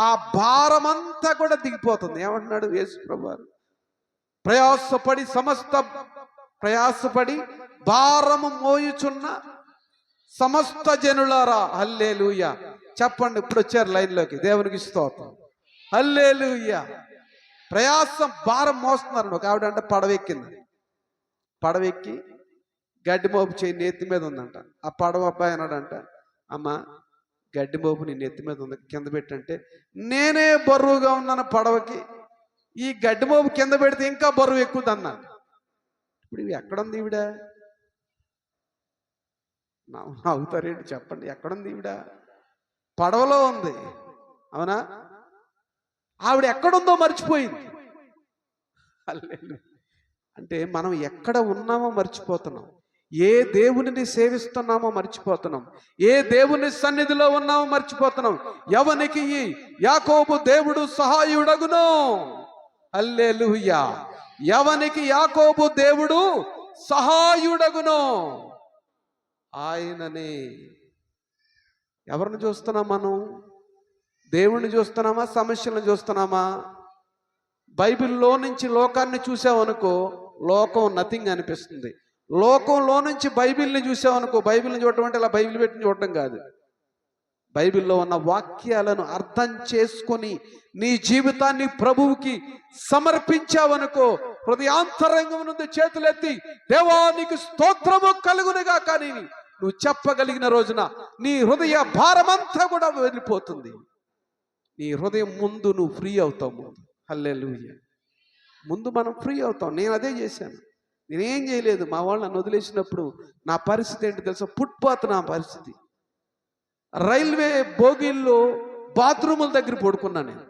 ఆ భారమంతా కూడా దిగిపోతుంది. ఏమంటున్నాడు యేసు ప్రభువు? ప్రయాసపడి భారము మోయుచున్న సమస్త జనులారా. హల్లెలూయా చెప్పండి. ఇప్పుడు వచ్చారు లైన్లోకి. దేవునికి స్తోత్రం. హల్లెలూయా. ప్రయాసం భారం మోస్తున్నారు. ఒక ఆవిడ అంటే పడవెక్కి గడ్డి మోపు చేయి నెత్తి మీద ఉందంట. ఆ పడవ అబ్బాయి అన్నాడంట, అమ్మ గడ్డి మోపు నీ నెత్తి మీద ఉంది, కింద పెట్టంటే, నేనే బరువుగా ఉన్నాను పడవకి, ఈ గడ్డి మోపు కింద పెడితే ఇంకా బరువు ఎక్కువ అన్నాను. ఇప్పుడు ఇవి ఎక్కడుంది ఈవిడ? అవుతారేంటి చెప్పండి. ఎక్కడుంది ఈవిడ? పడవలో ఉంది. అవునా? ఆవిడ ఎక్కడుందో మర్చిపోయింది. అంటే మనం ఎక్కడ ఉన్నామో మర్చిపోతున్నాం. ఏ దేవునిని సేవిస్తున్నామో మర్చిపోతున్నాం. ఏ దేవుని సన్నిధిలో ఉన్నామో మర్చిపోతున్నాం. ఎవనికి యాకోబు దేవుడు సహాయుడగును. హల్లెలూయా. ఎవనికి యాకోబు దేవుడు సహాయుడగును ఆయననే. ఎవరిని చూస్తున్నాం మనం? దేవుణ్ణి చూస్తున్నామా? సమస్యలను చూస్తున్నామా? బైబిల్లో నుంచి లోకాన్ని చూసావనుకో లోకం నథింగ్ అనిపిస్తుంది. లోకంలో నుంచి బైబిల్ని చూసావనుకో, బైబిల్ని చూడటం అంటే ఇలా బైబిల్ పెట్టి చూడటం కాదు. బైబిల్లో ఉన్న వాక్యాలను అర్థం చేసుకొని నీ జీవితాన్ని ప్రభువుకి సమర్పించావనుకో, హృదయాంతరంగం నుండి చేతులెత్తి దేవానికి స్తోత్రము కలుగునుగా కానీ నువ్వు చెప్పగలిగిన రోజున నీ హృదయ భారమంతా కూడా వెళ్ళిపోతుంది. నీ హృదయం ముందు నువ్వు ఫ్రీ అవుతావు. హల్లెలూయా. ముందు మనం ఫ్రీ అవుతాం. నేను అదే చేశాను. నేనేం చేయలేదు. మా వాళ్ళు నన్ను వదిలేసినప్పుడు నా పరిస్థితి ఏంటి తెలుసా? ఫుట్పాత్ నా పరిస్థితి. రైల్వే బోగీల్లో బాత్రూముల దగ్గర పడుకున్నాను నేను.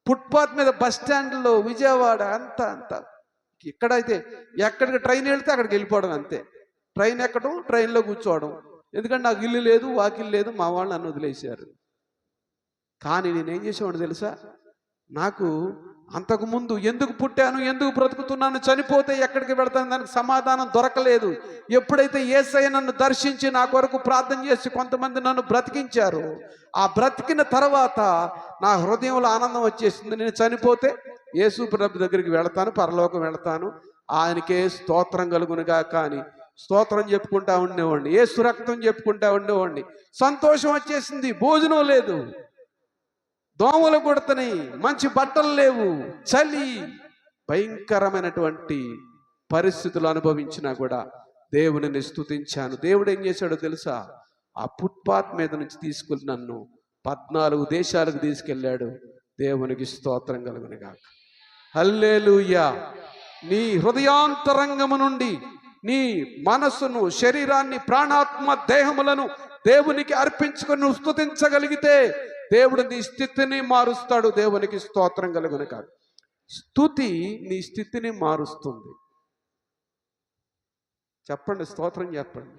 ఫుట్పాత్ మీద బస్ స్టాండ్లో విజయవాడ అంతా ఎక్కడైతే ఎక్కడికి ట్రైన్ వెళ్తే అక్కడికి వెళ్ళిపోవడం అంతే. ట్రైన్ ఎక్కడం, ట్రైన్లో కూర్చోవడం. ఎందుకంటే నాకు ఇల్లు లేదు, వాకిల్ లేదు. మా వాళ్ళు నన్ను వదిలేశారు. కానీ నేనేం చేసేవాడిని తెలుసా? నాకు అంతకుముందు ఎందుకు పుట్టాను, ఎందుకు బ్రతుకుతున్నాను, చనిపోతే ఎక్కడికి వెళ్తాను, దానికి సమాధానం దొరకలేదు. ఎప్పుడైతే యేసయ్య నన్ను దర్శించి నా కొరకు ప్రార్థన చేసి కొంతమంది నన్ను బ్రతికించారు, ఆ బ్రతికిన తర్వాత నా హృదయంలో ఆనందం వచ్చేసింది. నేను చనిపోతే యేసు ప్రభు దగ్గరికి వెళతాను, పరలోకం వెళతాను, ఆయనకే స్తోత్రం కలుగునుగా. కానీ స్తోత్రం చెప్పుకుంటా ఉండేవాడిని, యేసు రక్తం చెప్పుకుంటా ఉండేవాడిని. సంతోషం వచ్చేసింది. భోజనం లేదు, దోమలు కొడుతున్నాయి, మంచి బట్టలు లేవు, చలి, భయంకరమైనటువంటి పరిస్థితులు అనుభవించినా కూడా దేవునిని స్తుతించాను. దేవుడు ఏం చేశాడో తెలుసా? ఆ ఫుట్పాత్ మీద నుంచి తీసుకుని నన్ను 14 దేశాలకు తీసుకెళ్ళాడు. దేవునికి స్తోత్రం కలుగునుగాక. హల్లెలూయా. నీ హృదయాంతరంగము నుండి నీ మనసును, శరీరాన్ని, ప్రాణాత్మ దేహములను దేవునికి అర్పించుకొని నువ్వు స్తుతించగలిగితే దేవుడు నీ స్థితిని మారుస్తాడు. దేవునికి స్తోత్రం కలుగును కాదు. స్తుతి నీ స్థితిని మారుస్తుంది. చెప్పండి, స్తోత్రం చెప్పండి.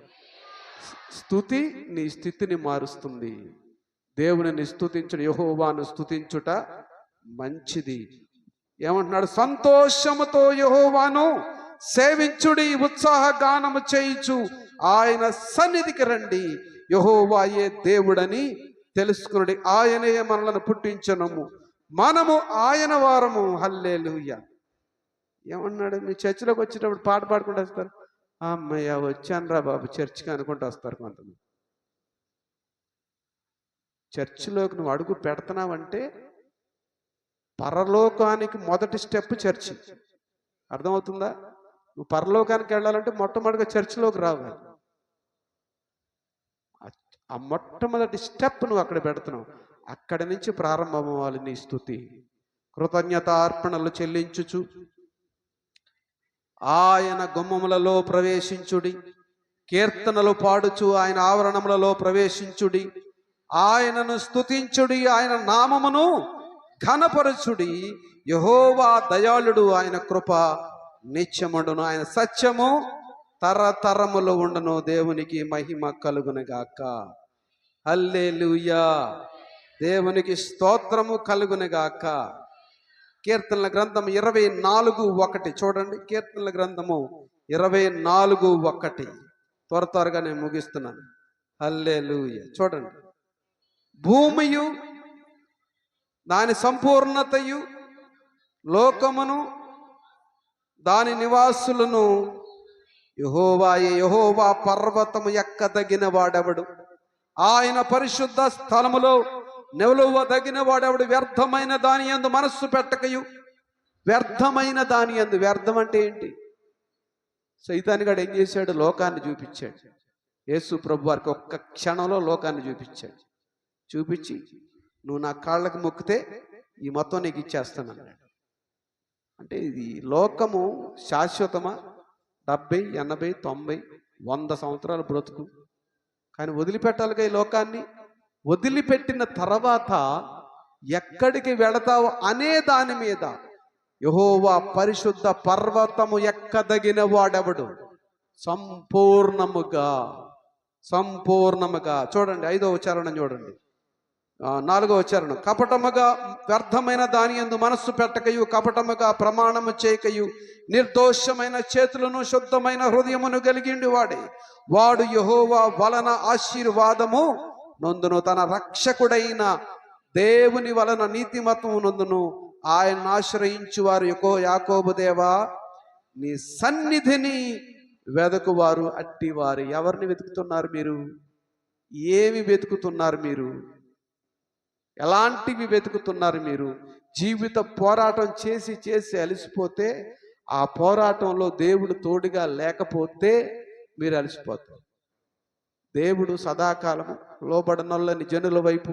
స్తుతి నీ స్థితిని మారుస్తుంది. దేవునిని స్తుతించుట, యెహోవాను స్తుతించుట మంచిది. ఏమంటున్నాడు? సంతోషముతో యెహోవాను సేవించుడి, ఉత్సాహ గానము చేయించు, ఆయన సన్నిధికి రండి, యెహోవాయే దేవుడని తెలుసుకునుడి, ఆయనే మనలను పుట్టించనము, మనము ఆయన వారము. హల్లెలూయా. ఏమన్నాడు? మీ చర్చిలోకి వచ్చేటప్పుడు పాట పాడుకుంటూ వస్తారు. అమ్మయ్య వచ్చానురా బాబు చర్చికి అనుకుంటూ వస్తారు కొంతమంది. చర్చిలోకి నువ్వు అడుగు పెడుతున్నావంటే పరలోకానికి మొదటి స్టెప్ చర్చి. అర్థమవుతుందా? నువ్వు పరలోకానికి వెళ్ళాలంటే మొట్టమొదటిగా చర్చిలోకి రావాలి. ఆ మొట్టమొదటి స్టెప్ నువ్వు అక్కడ పెడుతున్నావు. అక్కడి నుంచి ప్రారంభం అవ్వాలి నీ స్తుతి. కృతజ్ఞత అర్పణలు చెల్లించుచు ఆయన గుమ్మములలో ప్రవేశించుడి, కీర్తనలు పాడుచు ఆయన ఆవరణములలో ప్రవేశించుడి, ఆయనను స్తుతించుడి, ఆయన నామమును ఘనపరచుడి. యెహోవా దయాళుడు, ఆయన కృప నిత్యముండును, ఆయన సత్యము తరతరములు ఉండును. దేవునికి మహిమ కలుగునుగాక. హల్లెలూయా. దేవునికి స్తోత్రము కలుగునుగాక. కీర్తనల గ్రంథం 24:1 చూడండి. కీర్తనల గ్రంథము 24:1 త్వరగా నేను ముగిస్తున్నాను. హల్లెలూయా. చూడండి. భూమియు దాని సంపూర్ణతయు, లోకమును దాని నివాసులను యెహోవాయే. యెహోవా పర్వతము ఎక్కదగిన వాడెవడు? ఆయన పరిశుద్ధ స్థలములో నిలువదగిన వాడెవడు? వ్యర్థమైన దాని యందు మనస్సు పెట్టకయు. వ్యర్థమైన దాని యందు, వ్యర్థం అంటే ఏంటి? సైతానుగాడు ఏం చేశాడు? లోకాన్ని చూపించాడు. యేసు ప్రభు వారికి ఒక్క క్షణంలో లోకాన్ని చూపించాడు. చూపించి నువ్వు నా కాళ్ళకి మొక్కితే ఈ మొత్తం నీకు ఇచ్చేస్తాను అన్నాడు. అంటే ఇది లోకము శాశ్వతమా? 70, 80, 90, 100 సంవత్సరాలు బ్రతుకు. కానీ వదిలిపెట్టాలిగా ఈ లోకాన్ని. వదిలిపెట్టిన తర్వాత ఎక్కడికి వెళతావు అనే దాని మీద యెహోవా పరిశుద్ధ పర్వతము ఎక్కదగిన వాడెవడు? సంపూర్ణముగా. సంపూర్ణముగా. చూడండి 5వ చరణం చూడండి. 4వ చరణం. కపటముగా వ్యర్థమైన దాని యందు మనస్సు పెట్టకయు, కపటముగా ప్రమాణము చేయకయు, నిర్దోషమైన చేతులను శుద్ధమైన హృదయమును కలిగిండి వాడే. వాడు యెహోవా వలన ఆశీర్వాదము నొందును, తన రక్షకుడైన దేవుని వలన నీతిమత్వము నొందును. ఆయన ఆశ్రయించు వారు యాకోబు దేవా నీ సన్నిధిని వెదకువారు అట్టివారు. ఎవరిని వెతుకుతున్నారు మీరు? ఏమి వెతుకుతున్నారు మీరు? ఎలాంటివి వెతుకుతున్నారు మీరు? జీవిత పోరాటం చేసి చేసి అలసిపోతే, ఆ పోరాటంలో దేవుడు తోడుగా లేకపోతే మీరు అలసిపోతారు. దేవుడు సదాకాలము లోబడనొల్లని జనుల వైపు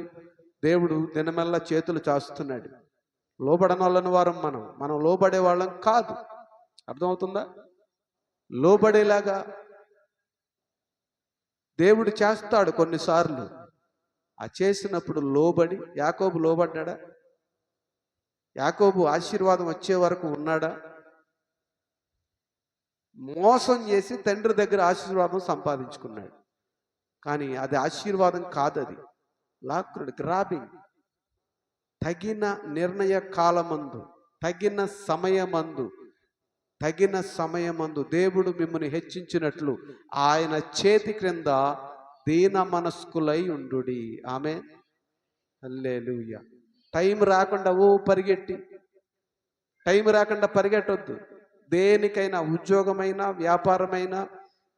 దేవుడు దినమెల్లా చేతులు చాస్తున్నాడు. లోబడనొల్లని వారం మనం లోబడే వాళ్ళం కాదు. అర్థమవుతుందా? లోబడేలాగా దేవుడు చేస్తాడు కొన్నిసార్లు. ఆ చేసినప్పుడు లోబడి, యాకోబు లోబడ్డాడా? యాకోబు ఆశీర్వాదం వచ్చే వరకు ఉన్నాడా? మోసం చేసి తండ్రి దగ్గర ఆశీర్వాదం సంపాదించుకున్నాడు. కానీ అది ఆశీర్వాదం కాదు, అది లాక్కుడు, గ్రాబింగ్. తగిన నిర్ణయ కాలమందు, తగిన సమయమందు దేవుడు మిమ్మల్ని హెచ్చించినట్లు ఆయన చేతి క్రింద దీన మనస్కులై ఉండుడి. ఆమేన్. హల్లెలూయా. టైం రాకుండా పరిగెట్టొద్దు. దేనికైనా, ఉద్యోగమైనా, వ్యాపారమైనా,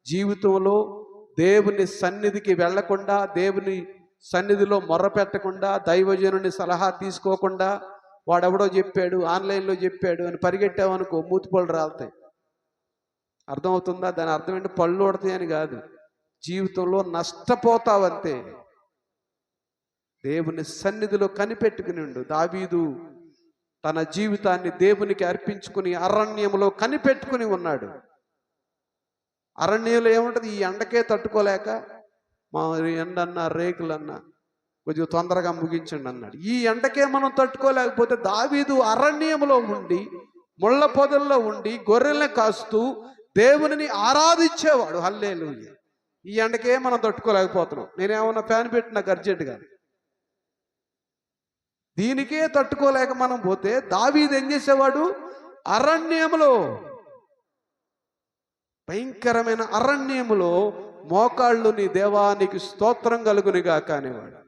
జీవితంలో దేవుని సన్నిధికి వెళ్లకుండా, దేవుని సన్నిధిలో మొర్రపెట్టకుండా, దైవజనుని సలహా తీసుకోకుండా, వాడెవడో చెప్పాడు, ఆన్లైన్లో చెప్పాడు అని పరిగెట్టావనుకో మూతిపళ్ళు రాలుతాయి. అర్థమవుతుందా? దాని అర్థం ఏంటి? పళ్ళు ఉడతాయి అని కాదు, జీవితంలో నష్టపోతావంతే. దేవుని సన్నిధిలో కనిపెట్టుకుని ఉండు. దావీదు తన జీవితాన్ని దేవునికి అర్పించుకుని అరణ్యములో కనిపెట్టుకుని ఉన్నాడు. అరణ్యంలో ఏముంటుంది? ఈ ఎండకే తట్టుకోలేక మా ఎండన్నా రేకులన్నా కొద్దిగా తొందరగా ముగించండి అన్నాడు. ఈ ఎండకే మనం తట్టుకోలేకపోతే దావీదు అరణ్యంలో ఉండి ముళ్ళ పొదల్లో ఉండి గొర్రెల్ని కాస్తూ దేవునిని ఆరాధించేవాడు. హల్లెలూయా. ఈ ఎండకే మనం తట్టుకోలేకపోతున్నాం. నేనేమన్నా ఫ్యాన్ పెట్టిన అర్జెంటుగా దీనికే తట్టుకోలేక మనం పోతే దావీదు ఏం చేసేవాడు? అరణ్యములో, భయంకరమైన అరణ్యములో మోకాళ్ళు నీ దేవానికి స్తోత్రం కలుగునిగా కానివాడు.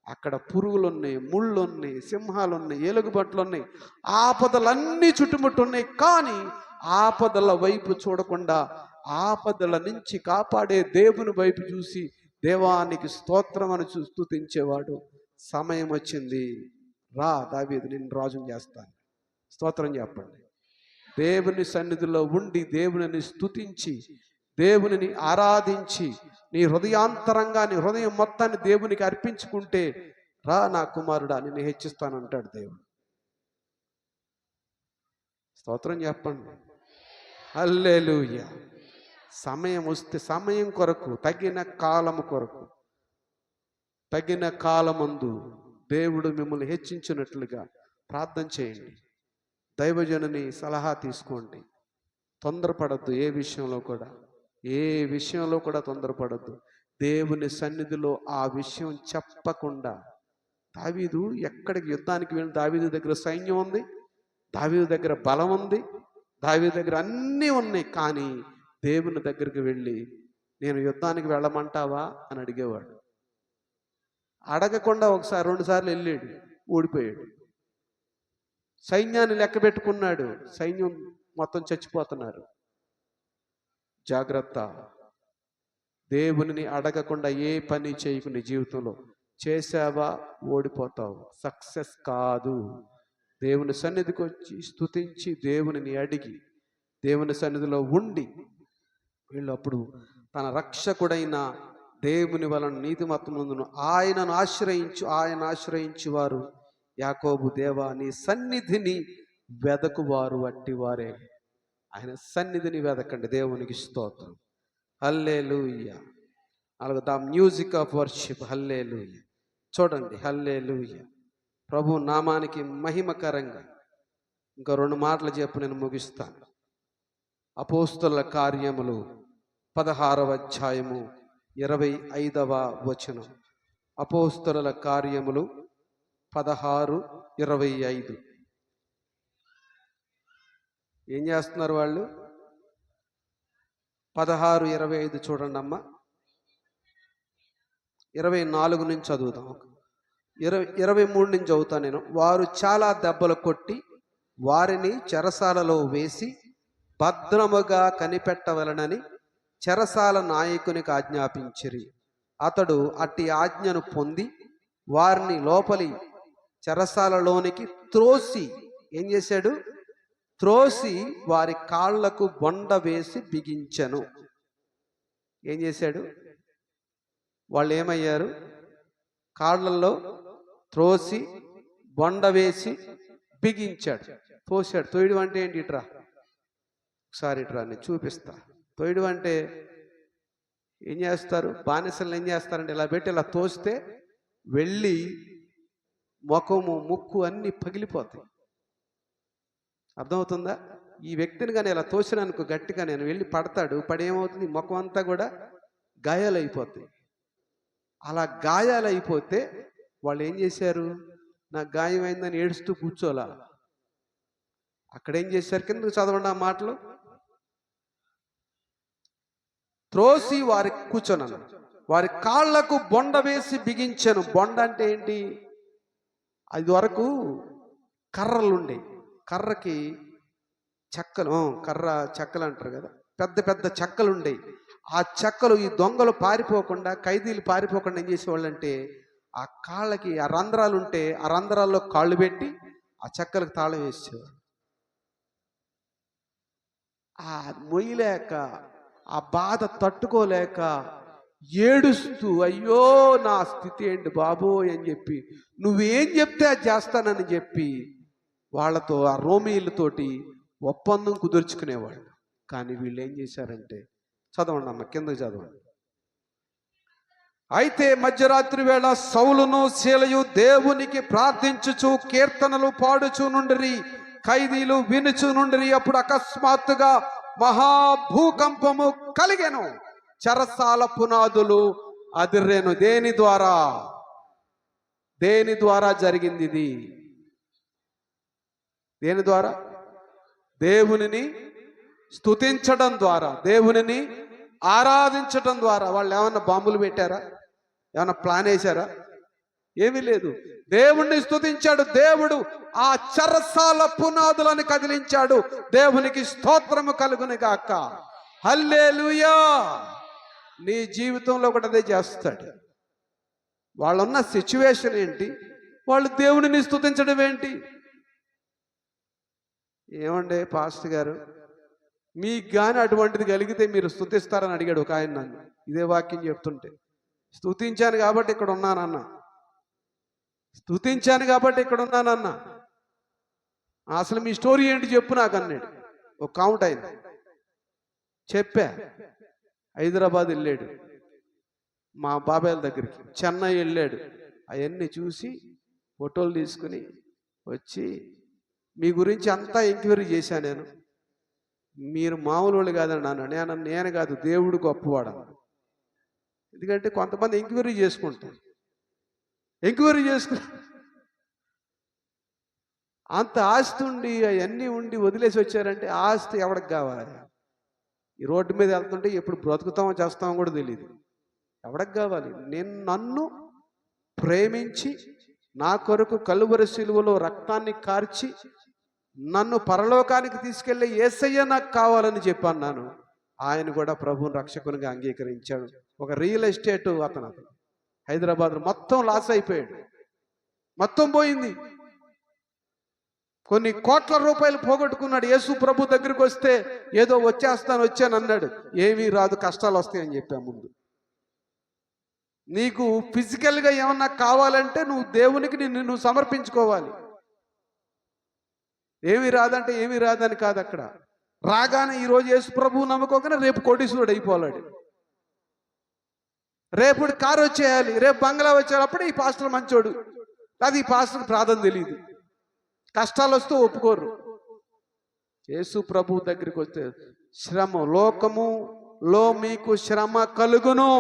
అక్కడ పురుగులున్నాయి, ముళ్ళున్నాయి, సింహాలున్నాయి, ఎలుగుబంట్లున్నాయి, ఆపదలన్నీ చుట్టుముట్టున్నాయి. కానీ ఆపదల వైపు చూడకుండా ఆపదల నుంచి కాపాడే దేవుని వైపు చూసి దేవానికి స్తోత్రం అని స్తుతించేవాడు. సమయం వచ్చింది, రా దావీదు, నిన్ను రాజుని చేస్తాను. స్తోత్రం చెప్పండి. దేవుని సన్నిధిలో ఉండి దేవునిని స్తుతించి దేవునిని ఆరాధించి నీ హృదయాంతరంగా నీ హృదయం మొత్తాన్ని దేవునికి అర్పించుకుంటే, రా నా కుమారుడా నిన్ను హెచ్చిస్తానంటాడు దేవుడు. స్తోత్రం చెప్పండి. హల్లెలూయా. సమయం వస్తే సమయం కొరకు, తగిన కాలము కొరకు, తగిన కాలమందు దేవుడు మిమ్మల్ని హెచ్చించినట్లుగా ప్రార్థన చేయండి. దైవజనుని సలహా తీసుకోండి. తొందరపడద్దు. ఏ విషయంలో కూడా తొందరపడద్దు. దేవుని సన్నిధిలో ఆ విషయం చెప్పకుండా దావీదు ఎక్కడికి యుద్ధానికి వెళ్ళి, దావీదు దగ్గర సైన్యం ఉంది, దావీదు దగ్గర బలం ఉంది, దావీదు దగ్గర అన్నీ ఉన్నాయి. కానీ దేవుని దగ్గరికి వెళ్ళి నేను యుద్ధానికి వెళ్ళమంటావా అని అడిగేవాడు. అడగకుండా ఒకసారి 2 సార్లు వెళ్ళాడు, ఓడిపోయాడు. సైన్యాన్ని లెక్క పెట్టుకున్నాడు, సైన్యం మొత్తం చచ్చిపోతున్నారు. జాగ్రత్త. దేవునిని అడగకుండా ఏ పని చేయకు. నీ జీవితంలో చేసావా ఓడిపోతావు, సక్సెస్ కాదు. దేవుని సన్నిధికి వచ్చి స్తుతించి దేవునిని అడిగి దేవుని సన్నిధిలో ఉండి వీళ్ళప్పుడు తన రక్షకుడైన దేవుని వలన నీతిమంతులను ఆయన ఆశ్రయించి వారు యాకోబు దేవా నీ సన్నిధిని వెదకువారు అట్టివారే. ఆయన సన్నిధిని వెదకండి. దేవునికి స్తోత్రం. హల్లెలూయా. అలాగే ద మ్యూజిక్ ఆఫ్ వర్షిప్. హల్లెలూయా. చూడండి, హల్లెలూయా. ప్రభు నామానికి మహిమకరంగా ఇంకా 2 మాటలు చెప్పు, నేను ముగిస్తాను. అపోస్తలుల కార్యములు 16వ అధ్యాయము 25వ వచనం. అపోస్తలుల కార్యములు 16:25. ఏం చేస్తున్నారు వాళ్ళు? 16:25 చూడండి అమ్మా. 24 నుంచి చదువుతాం. 23 నుంచి చదువుతాను నేను. వారు చాలా దెబ్బలు కొట్టి వారిని చెరసాలలో వేసి భద్రముగా కనిపెట్టవలనని చెరసాల నాయకునికి ఆజ్ఞాపించిరి. అతడు అట్టి ఆజ్ఞను పొంది వారిని లోపలి చెరసాలలోనికి త్రోసి ఏం చేశాడు? త్రోసి వారి కాళ్లకు బొండ వేసి బిగించెను. ఏం చేశాడు? వాళ్ళు ఏమయ్యారు? కాళ్ళల్లో త్రోసి బొండ వేసి బిగించాడు, తోశాడు. తోయడం అంటే ఏంటి? ఇట్రా ఒకసారి, ఇట్రా నేను చూపిస్తా. తోయడం అంటే ఏం చేస్తారు? బానిసలు ఏం చేస్తారంటే ఇలా పెట్టి ఇలా తోస్తే వెళ్ళి ముఖము ముక్కు అన్నీ పగిలిపోతాయి. అర్థమవుతుందా? ఈ వ్యక్తిని కానీ ఇలా తోసినానుకో గట్టిగా, నేను వెళ్ళి పడతాడు. పడేమవుతుంది? ముఖం అంతా కూడా గాయాలైపోతాయి. అలా గాయాలైపోతే వాళ్ళు ఏం చేశారు? నాకు గాయమైందని ఏడుస్తూ కూర్చోలా. అక్కడేం చేశారు? కిందకు చదవండి ఆ మాటలు. త్రోసి వారి కూర్చొనను, వారి కాళ్లకు బొండ వేసి బిగించెను. బొండ అంటే ఏంటి? అది వరకు కర్రలుండే, కర్రకి చెక్కలు, చెక్కలు అంటారు కదా, పెద్ద పెద్ద చెక్కలు ఉండేవి. ఆ చెక్కలు ఈ దొంగలు పారిపోకుండా, ఖైదీలు పారిపోకుండా ఏం చేసేవాళ్ళంటే ఆ కాళ్ళకి ఆ రంధ్రాలు ఉంటే ఆ రంధ్రాల్లో కాళ్ళు పెట్టి ఆ చెక్కలకు తాళం వేసేవారు. ఆ మొయ్యలేక, ఆ బాధ తట్టుకోలేక ఏడుస్తూ, అయ్యో నా స్థితి ఏంటి బాబోయ్ అని చెప్పి, నువ్వేం చెప్తే అది చేస్తానని చెప్పి వాళ్ళతో, ఆ రోమీలతోటి ఒప్పందం కుదుర్చుకునేవాళ్ళు. కానీ వీళ్ళు ఏం చేశారంటే చదవండి అమ్మ, కిందకి చదవండి. అయితే మధ్యరాత్రి వేళ సౌలును శీలయు దేవునికి ప్రార్థించుచు కీర్తనలు పాడుచు నుండిరి, ఖైదీలు వినుచు నుండిరి. అప్పుడు అకస్మాత్తుగా మహాభూకంపము కలిగెను, చెరసాల పునాదులు అదిరెను. దేని ద్వారా జరిగింది ఇది? దేని ద్వారా? దేవునిని స్తుతించడం ద్వారా, దేవునిని ఆరాధించడం ద్వారా. వాళ్ళు ఏమన్నా బాంబులు పెట్టారా? ఏమన్నా ప్లాన్ వేశారా? ఏమీ లేదు. దేవుణ్ణి స్తుతించాడు. దేవుడు ఆ చెరసాల పునాదులను కదిలించాడు. దేవునికి స్తోత్రము కలుగును గాక. హల్లెలూయా. నీ జీవితంలో కూడా అదే చేస్తాడు. వాళ్ళున్న సిచ్యువేషన్ ఏంటి? వాళ్ళు దేవునిని స్తుతించడం ఏంటి? ఏమండే పాస్టర్ గారు, మీకు కానీ అటువంటిది కలిగితే మీరు స్తుతిస్తారని అడిగాడు ఒక ఆయన నన్ను. ఇదే వాక్యం చెప్తుంటే, స్తుతించాను కాబట్టి ఇక్కడ ఉన్నానన్నా, స్తుతించాను కాబట్టి ఇక్కడ ఉన్నానన్నా. అసలు మీ స్టోరీ ఏంటి చెప్పు నాకు అన్నాడు. ఒక కౌంట్ అయింది, చెప్పా. హైదరాబాద్ వెళ్ళాడు, మా బాబాయ్ల దగ్గరికి. చెన్నై వెళ్ళాడు, అవన్నీ చూసి ఫోటోలు తీసుకుని వచ్చి, మీ గురించి అంతా ఎంక్వైరీ చేశాను నేను, మీరు మామూలు వాళ్ళు కాదండి అన్నాడు. నేను కాదు, దేవుడు గొప్పవాడు. ఎందుకంటే కొంతమంది ఎంక్వైరీ చేసుకుంటారు, అంత ఆస్తి ఉండి అవన్నీ ఉండి వదిలేసి వచ్చారంటే ఆస్తి ఎవరికి కావాలి? ఈ రోడ్డు మీద వెళ్తుంటే ఎప్పుడు బ్రతుకుతామో చేస్తామో కూడా తెలియదు. ఎవరికి కావాలి? నన్ను ప్రేమించి నా కొరకు కలువరి శిలువలో రక్తాన్ని కార్చి నన్ను పరలోకానికి తీసుకెళ్లే యేసయ్య నాకు కావాలని చెప్పన్నాను. ఆయన కూడా ప్రభువుని రక్షకునిగా అంగీకరించాడు. ఒక రియల్ ఎస్టేట్ అతను హైదరాబాద్ మొత్తం లాస్ అయిపోయాడు, మొత్తం పోయింది. కొన్ని కోట్ల రూపాయలు పోగొట్టుకున్నాడు. యేసు ప్రభు దగ్గరికి వస్తే ఏదో వచ్చాను అన్నాడు. ఏమీ రాదు, కష్టాలు వస్తాయని చెప్పా ముందు. నీకు ఫిజికల్గా ఏమన్నా కావాలంటే నువ్వు దేవునికి నిన్ను సమర్పించుకోవాలి. ఏమి రాదంటే ఏమి రాదని కాదు. అక్కడ రాగానే ఈరోజు యేసు ప్రభువు నమ్ముకోగానే రేపు కోటీశ్వరుడు అయిపోవాడు, రేపు కారు వచ్చేయాలి, రేపు బంగ్లా వచ్చేటప్పుడు ఈ పాస్టర్ మంచోడు, అది ఈ పాస్టర్ ప్రార్థన తెలియదు. కష్టాలు వస్తూ ఒప్పుకోరు. యేసు ప్రభు దగ్గరికి వస్తే శ్రమ, లోకములో మీకు శ్రమ కలుగును,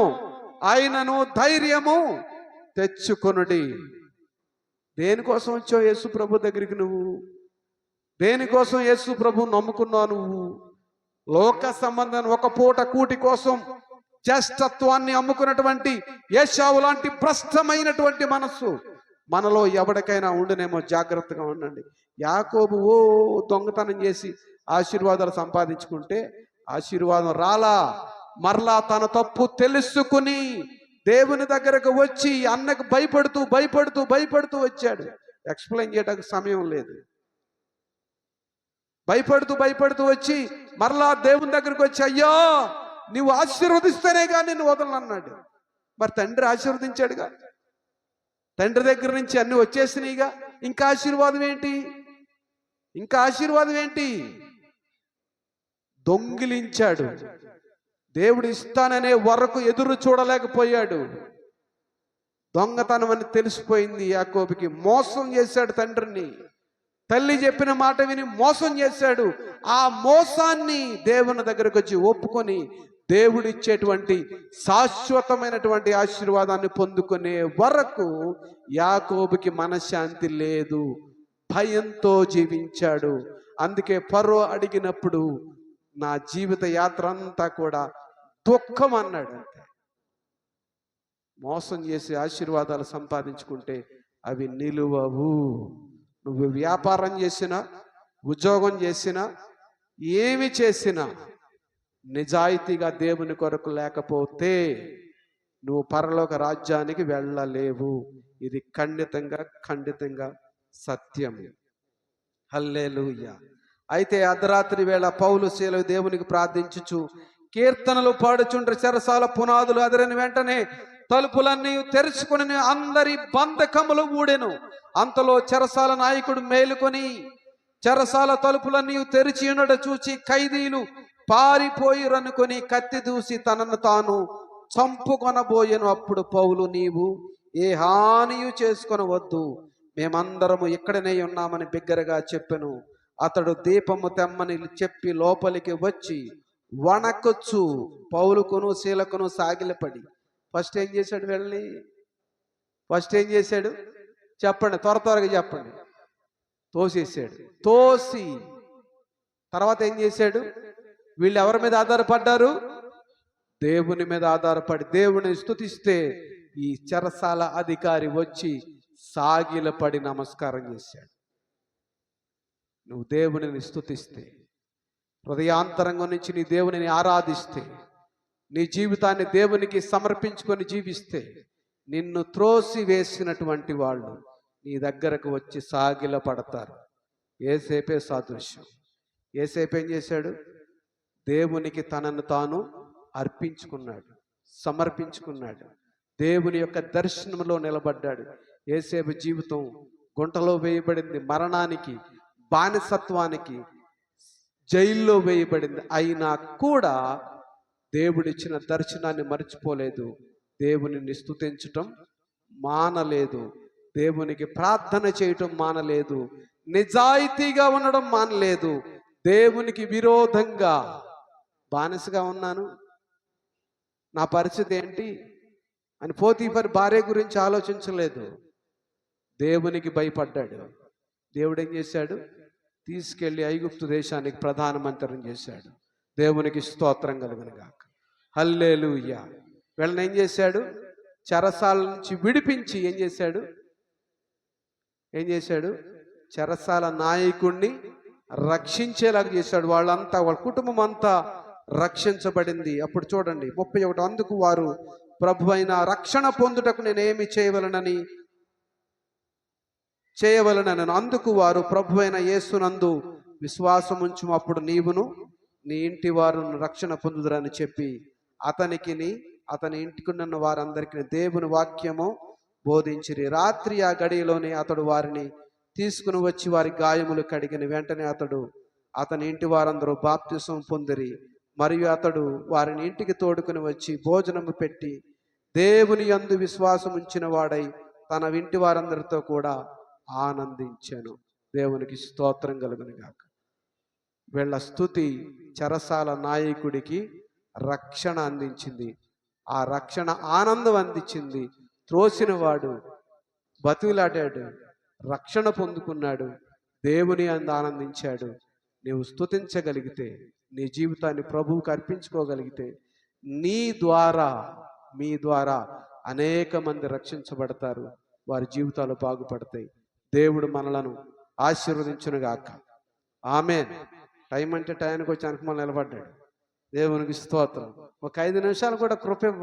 ఆయనను ధైర్యము తెచ్చుకొనుడి. దేనికోసం వచ్చావు యేసు ప్రభు దగ్గరికి? నువ్వు దేనికోసం యేసు ప్రభు నమ్ముకున్నావు? నువ్వు లోక సంబంధం ఒక పూట కూటి కోసం జ్యేష్ఠత్వాన్ని అమ్ముకున్నటువంటి ఏశావు లాంటి భ్రష్టమైనటువంటి మనస్సు మనలో ఎవరికైనా ఉండునేమో. జాగ్రత్తగా ఉండండి. యాకోబు దొంగతనం చేసి ఆశీర్వాదాలు సంపాదించుకుంటే ఆశీర్వాదం రాలా. మరలా తన తప్పు తెలుసుకుని దేవుని దగ్గరకు వచ్చి అన్నకు భయపడుతూ వచ్చాడు. ఎక్స్ప్లెయిన్ చేయడానికి సమయం లేదు. భయపడుతూ వచ్చి మరలా దేవుని దగ్గరకు వచ్చి, అయ్యా నువ్వు ఆశీర్వదిస్తేనే కానీ నిన్ను వదలనన్నాడు. మరి తండ్రి ఆశీర్వదించాడుగా, తండ్రి దగ్గర నుంచి అన్ని వచ్చేసినాయిగా. ఇంకా ఆశీర్వాదం ఏంటి? దొంగిలించాడు. దేవుడు ఇస్తాననే వరకు ఎదురు చూడలేకపోయాడు. దొంగతనం అని తెలిసిపోయింది యాకోబుకి. మోసం చేశాడు తండ్రిని. తల్లి చెప్పిన మాట విని మోసం చేశాడు. ఆ మోసాన్ని దేవుని దగ్గరకు వచ్చి ఒప్పుకొని దేవుడిచ్చేటువంటి శాశ్వతమైనటువంటి ఆశీర్వాదాన్ని పొందుకునే వరకు యాకోబుకి మనశ్శాంతి లేదు, భయంతో జీవించాడు. అందుకే ఫరో అడిగినప్పుడు నా జీవిత యాత్ర అంతా కూడా దుఃఖం అన్నాడు. మోసం చేసి ఆశీర్వాదాలు సంపాదించుకుంటే అవి నిలువవు. నువ్వు వ్యాపారం చేసినా, ఉద్యోగం చేసినా, ఏమి చేసినా నిజాయితీగా దేవుని కొరకు లేకపోతే నువ్వు పరలోక రాజ్యానికి వెళ్ళలేవు. ఇది ఖండితంగా సత్యం. హల్లెలూయా. అయితే అర్ధరాత్రి వేళ పౌలు శీల దేవునికి ప్రార్థించుచు కీర్తనలు పాడుచుండ్రి, చెరసాల పునాదులు అదిరిన వెంటనే తలుపులన్నీ తెరుచుకుని అందరి బంధకములు ఊడెను. అంతలో చెరసాల నాయకుడు మేలుకొని చెరసాల తలుపులన్నీ తెరిచి ఉండట చూచి ఖైదీలు పారిపోయిరనుకొని కత్తి దూసి తనను తాను చంపుకొనబోయెను. అప్పుడు పౌలు, నీవు ఏ హానియు చేసుకొనవద్దు, మేమందరము ఇక్కడనే ఉన్నామని బిగ్గరగా చెప్పెను. అతడు దీపము తెమ్మని చెప్పి లోపలికి వచ్చి వణకొచ్చు పౌలుకును శీలకును సాగిలపడి. ఫస్ట్ ఏం చేశాడు? ఫస్ట్ ఏం చేశాడు చెప్పండి, త్వరగా చెప్పండి. తోసేసాడు. తోసి తర్వాత ఏం చేశాడు? వీళ్ళు ఎవరి మీద ఆధారపడ్డారు? దేవుని మీద ఆధారపడి దేవుని స్తుతిస్తే ఈ చెరసాల అధికారి వచ్చి సాగిలపడి నమస్కారం చేశాడు. నువ్వు దేవునిని స్తుతిస్తే, హృదయాంతరంగం నుంచి నీ దేవునిని ఆరాధిస్తే, నీ జీవితాన్ని దేవునికి సమర్పించుకొని జీవిస్తే, నిన్ను త్రోసి వేసినటువంటి వాళ్ళు నీ దగ్గరకు వచ్చి సాగిల పడతారు. యేసేపే సాదృశ్యం. యేసేపు ఏం చేశాడు? దేవునికి తనను తాను అర్పించుకున్నాడు, సమర్పించుకున్నాడు. దేవుని యొక్క దర్శనంలో నిలబడ్డాడు. యేసేపు జీవితం గుంటలో వేయబడింది, మరణానికి, బానిసత్వానికి, జైల్లో వేయబడింది. అయినా కూడా దేవుడిచ్చిన దర్శనాన్ని మర్చిపోలేదు. దేవునిని స్తుతించటం మానలేదు, దేవునికి ప్రార్థన చేయటం మానలేదు, నిజాయితీగా ఉండడం మానలేదు. దేవునికి విరోధంగా బానిసగా ఉన్నాను, నా పరిస్థితి ఏంటి అని పోతీఫరు భార్య గురించి ఆలోచించలేదు. దేవునికి భయపడ్డాడు. దేవుడు ఏం చేశాడు? తీసుకెళ్లి ఐగుప్తు దేశానికి ప్రధానమంత్రిని చేశాడు. దేవునికి స్తోత్రం కలుగునుగాక. హల్లెలూయా. వీళ్ళని ఏం చేశాడు? చెరసాల నుంచి విడిపించి ఏం చేశాడు? చెరసాల నాయకుడిని రక్షించేలాగా చేశాడు. వాళ్ళంతా, వాళ్ళ కుటుంబం అంతా రక్షించబడింది. అప్పుడు చూడండి 31. అందుకు వారు, ప్రభు అయిన రక్షణ పొందుటకు నేనేమి చేయవలనను. అందుకు వారు, ప్రభు అయిన యేసునందు విశ్వాసం ఉంచుము, అప్పుడు నీవును నీ ఇంటి వారును రక్షణ పొందుదురని చెప్పి అతని ఇంటికున్న వారందరికీ దేవుని వాక్యము బోధించిరి. రాత్రి ఆ గడియలోనే అతడు వారిని తీసుకుని వచ్చి వారి గాయములు కడిగిన. వెంటనే అతని ఇంటి వారందరూ బాప్తిసం పొందిరి. మరియు అతడు వారిని ఇంటికి తోడుకుని వచ్చి భోజనము పెట్టి దేవుని యందు విశ్వాసం ఉంచిన వాడై తన ఇంటి వారందరితో కూడా ఆనందించెను. దేవునికి స్తోత్రం కలుగునుగాక. వీళ్ళ స్తుతి చెరసాల నాయకుడికి రక్షణ అందించింది. ఆ రక్షణ ఆనందం అందించింది. త్రోసిన వాడు బతుకులాడాడు, రక్షణ పొందుకున్నాడు, దేవుని అందు ఆనందించాడు. నీవు స్తుతించగలిగితే, నీ జీవితాన్ని ప్రభువుకి అర్పించుకోగలిగితే, మీ ద్వారా అనేక మంది రక్షించబడతారు, వారి జీవితాలు బాగుపడతాయి. దేవుడు మనలను ఆశీర్వదించునుగాక. ఆమేన్. టైం అంటే టైంకి వచ్చి అనుకుమని నిలబడ్డాడు. దేవునికి స్తోత్రం. ఒక 5 నిమిషాలు కూడా కృప.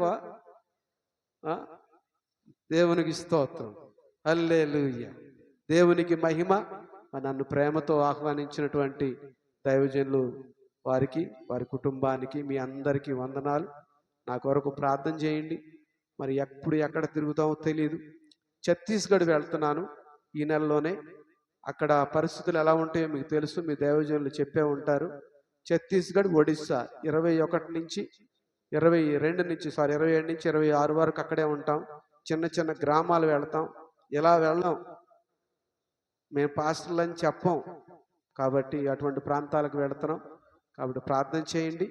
దేవునికి స్తోత్రం. హల్లెలూయా. దేవునికి మహిమ. నన్ను ప్రేమతో ఆహ్వానించినటువంటి దైవజనులు వారికి, వారి కుటుంబానికి, మీ అందరికీ వందనాలు. నా కొరకు ప్రార్థన చేయండి. మరి ఎక్కడ తిరుగుతామో తెలియదు. ఛత్తీస్గఢ్ వెళ్తున్నాను ఈ నెలలోనే. అక్కడ పరిస్థితులు ఎలా ఉంటాయో మీకు తెలుసు, మీ దైవజనులు చెప్పే ఉంటారు. ఛత్తీస్గఢ్, ఒడిస్సా 27 నుంచి 26 వరకు అక్కడే ఉంటాం. చిన్న గ్రామాలు వెళ్తాం. ఎలా వెళ్ళాం, మేము పాస్టర్లు అని చెప్పం కాబట్టి అటువంటి ప్రాంతాలకు వెళుతున్నాం. కాబట్టి ప్రార్థన చేయండి.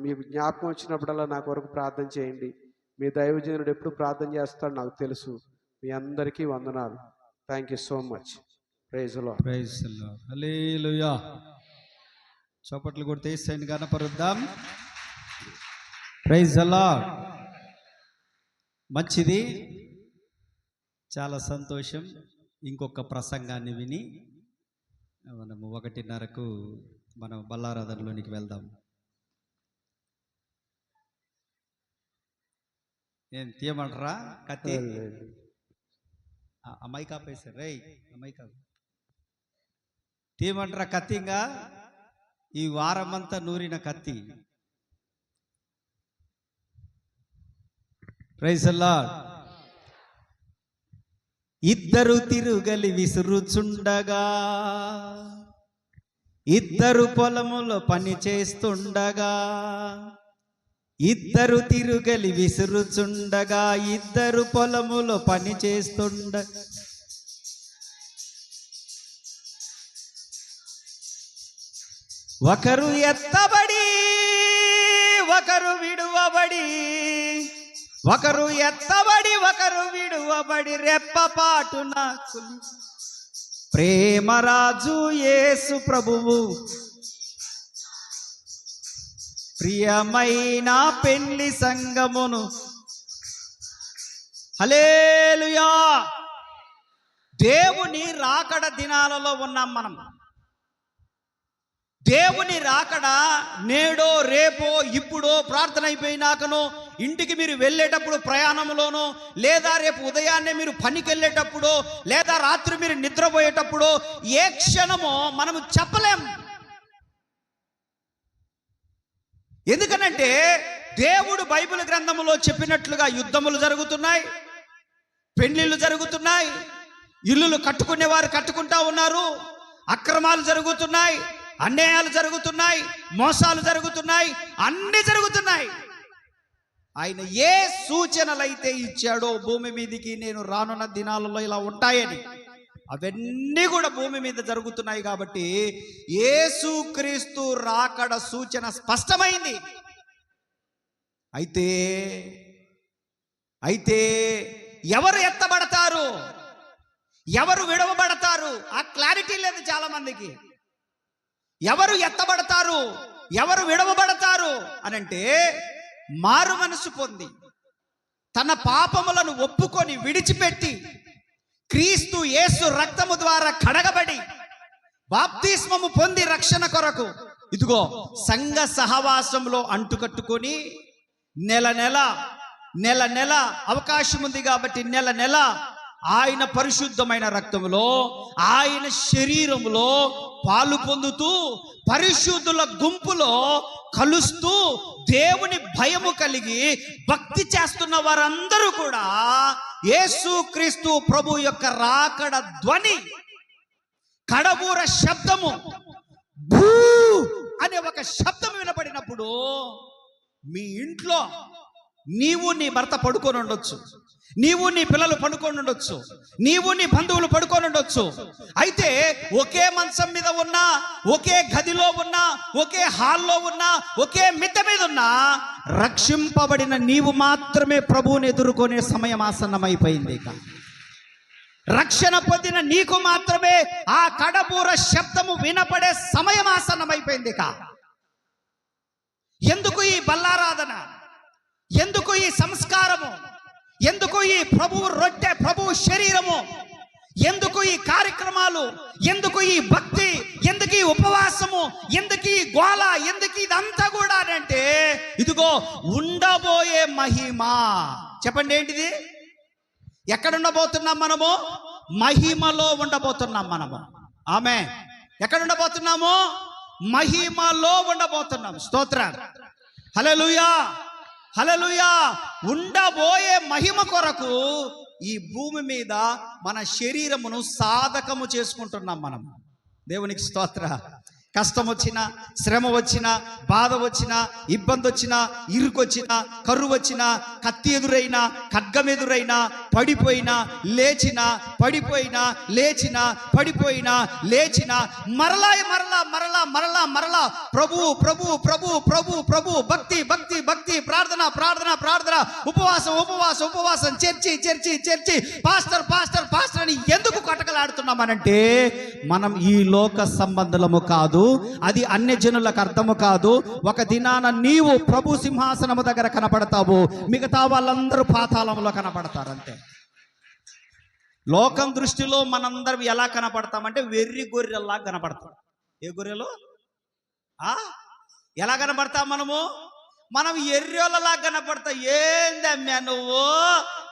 మీకు జ్ఞాపకం వచ్చినప్పుడల్లా నా కొరకు ప్రార్థన చేయండి. మీ దైవజనుడు ఎప్పుడు ప్రార్థన చేస్తాడో నాకు తెలుసు. మీ అందరికీ వందనాలు. Thank you so much. Praise the Lord. Praise the Lord. Hallelujah. చప్పట్లు కొడితే యేసుని గణపరుద్దాం. Praise the lord. మంచిది, చాలా సంతోషం. ఇంకొక ప్రసంగాన్ని విని మనము 1:30కు మనం బల్లారాధనలోనికి వెళ్దాం. ఏం తీయమంటారా? కత్తి అమ్మాయి కాపేశారు. రై అమ్మాయి కాదు, తీయమంటారా? కత్తిగా ఈ వారమంతా నూరిన కత్తి. Praise the Lord. ఇద్దరు తిరుగలి విసురుచుండగా ఇద్దరు పొలములో పని చేస్తుండగా, ఇద్దరు తిరుగలి విసురుచుండగా, ఇద్దరు పొలములో పని చేస్తుండగా, ఒకరు ఎత్తబడి ఒకరు విడువబడి, ఒకరు ఎత్తబడి ఒకరు విడువబడి, రెప్పపాటున ప్రేమరాజు యేసు ప్రభువు ప్రియమైన పెళ్లి సంగమును. హల్లెలూయా. దేవుని రాకడ దినాలలో ఉన్నాం మనం. దేవుని రాకడ నేడో రేపో ఇప్పుడో ప్రార్థన అయిపోయినాకనో, ఇంటికి మీరు వెళ్ళేటప్పుడు ప్రయాణంలోనో, లేదా రేపు ఉదయాన్నే మీరు పనికి వెళ్ళేటప్పుడో, లేదా రాత్రి మీరు నిద్రపోయేటప్పుడో, ఏ క్షణమో మనము చెప్పలేం. ఎందుకనంటే దేవుడు బైబిల్ గ్రంథములో చెప్పినట్లుగా యుద్ధములు జరుగుతున్నాయి, పెళ్లిళ్ళు జరుగుతున్నాయి, ఇల్లులు కట్టుకునే వారు కట్టుకుంటా ఉన్నారు, అక్రమాలు జరుగుతున్నాయి, అన్యాయాలు జరుగుతున్నాయి, మోసాలు జరుగుతున్నాయి, అన్ని జరుగుతున్నాయి. ఆయన ఏ సూచనలైతే ఇచ్చాడో భూమి మీదకి నేను రానున్న దినాలలో ఇలా ఉంటాయని, అవన్నీ కూడా భూమి మీద జరుగుతున్నాయి. కాబట్టి యేసుక్రీస్తు రాకడ సూచన స్పష్టమైంది. అయితే ఎవరు ఎత్తబడతారు, ఎవరు విడవబడతారు, ఆ క్లారిటీ లేదు చాలా మందికి. ఎవరు ఎత్తబడతారు, ఎవరు విడవబడతారు అనంటే, మారు మనసు పొంది తన పాపములను ఒప్పుకొని విడిచిపెట్టి క్రీస్తు యేసు రక్తము ద్వారా కడగబడి బాప్తిస్మము పొంది రక్షణ కొరకు ఇదిగో సంఘ సహవాసంలో అంటుకట్టుకొని నెల నెల అవకాశం ఉంది కాబట్టి నెల నెల ఆయన పరిశుద్ధమైన రక్తములో, ఆయన శరీరములో పాలు పొందుతూ పరిశుద్ధుల గుంపులో కలుస్తూ దేవుని భయము కలిగి భక్తి చేస్తున్న వారందరూ కూడా యేసుక్రీస్తు ప్రభు యొక్క రాకడ ధ్వని, కడబూర శబ్దము, భూ అనే ఒక శబ్దం వినపడినప్పుడు మీ ఇంట్లో నీవు నీ భర్త పడుకొని ఉండొచ్చు, నీవు నీ పిల్లలు పడుకొని ఉండొచ్చు, నీవు నీ బంధువులు పడుకొని ఉండొచ్చు. అయితే ఒకే మంచం మీద ఉన్నా, ఒకే గదిలో ఉన్నా, ఒకే హాల్లో ఉన్నా, ఒకే మిద్దె మీద ఉన్నా, రక్షింపబడిన నీవు మాత్రమే ప్రభువుని ఎదుర్కొనే సమయం ఆసన్నమైపోయింది. రక్షణ పొందిన నీకు మాత్రమే ఆ కడబూర శబ్దము వినపడే సమయం ఆసన్నమైపోయింది. ఎందుకు ఈ బల్లారాధన, ఎందుకు ఈ సంస్కారము, ఎందుకు ఈ ప్రభువు రొట్టె, ప్రభువు శరీరము, ఎందుకు ఈ కార్యక్రమాలు, ఎందుకు ఈ భక్తి, ఎందుకు ఈ ఉపవాసము, ఎందుకు ఈ గోళ, ఎందుకు ఇదంతా కూడా అంటే ఇదిగో ఉండబోయే మహిమ. చెప్పండి ఏంటిది? ఎక్కడ ఉండబోతున్నాం మనము? మహిమలో ఉండబోతున్నాం మనము. ఆమె ఎక్కడ ఉండబోతున్నాము? మహిమలో ఉండబోతున్నాం. స్తోత్రం. హల్లెలూయా, హల్లెలూయా. ఉండబోయే మహిమ కొరకు ఈ భూమి మీద మన శరీరమును సాధకము చేసుకుంటున్నాం మనం. దేవునికి స్తోత్ర. కష్టం వచ్చినా, శ్రమ వచ్చినా, బాధ వచ్చినా, ఇబ్బంది వచ్చినా, ఇరుకొచ్చినా, కరువు వచ్చినా, కత్తి ఎదురైనా, ఖడ్గం ఎదురైనా, పడిపోయినా లేచినా, పడిపోయినా లేచినా, పడిపోయినా లేచినా, మరలా మరలా మరలా మరలా మరలా ప్రభు ప్రభు ప్రభు ప్రభు ప్రభు భక్తి భక్తి భక్తి, ప్రార్థన ప్రార్థన ప్రార్థన, ఉపవాసం ఉపవాసం ఉపవాసం, church church church, pastor pastor pastor అని ఎందుకు కటకలాడుతున్నామనంటే మనం ఈ లోక సంబంధులము కాదు, అది అన్యజనులకు అర్థము కాదు. ఒక దినాన నీవు ప్రభు సింహాసనము దగ్గర కనపడతావు, మిగతా వాళ్ళందరూ పాతాళంలో కనపడతారు. అంతే. లోకం దృష్టిలో మనందరం ఎలా కనపడతామంటే వెర్రి గొర్రెల్లా కనపడతాం. ఏ గొర్రెలు? ఎలా కనపడతాం మనము? మనం ఎర్రోళ్ళలా కనపడతాం. ఏందమ్మా నువ్వు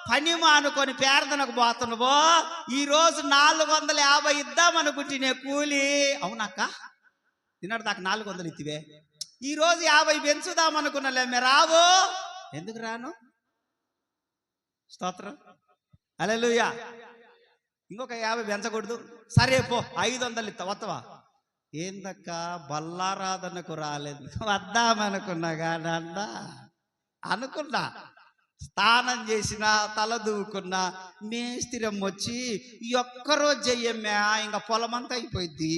పని మానుకొని ప్రార్థనకు పోతున్నావో, ఈరోజు 450 ఇద్దామనుకుంటే కూలి. అవునక్క, తిన్నాడు దాకా 400 ఇత్తివే, ఈరోజు 50 పెంచుదామనుకున్నాలే, రావు. ఎందుకు రాను? స్తోత్రం. హల్లెలూయా. ఇంకొక 50 పెంచకూడదు? సరే పో, 500 ఇస్తా, వత్తవా? ఏందక్క బల్లారాధనకు రాలేదు, వద్దామనుకున్నా కానీ అనుకున్నా. స్నానం చేసిన, తల దూకున్నా, మేస్తిరం వచ్చి ఈ ఒక్కరోజు చెయ్యమ్మా, ఇంకా పొలమంతా అయిపోయింది,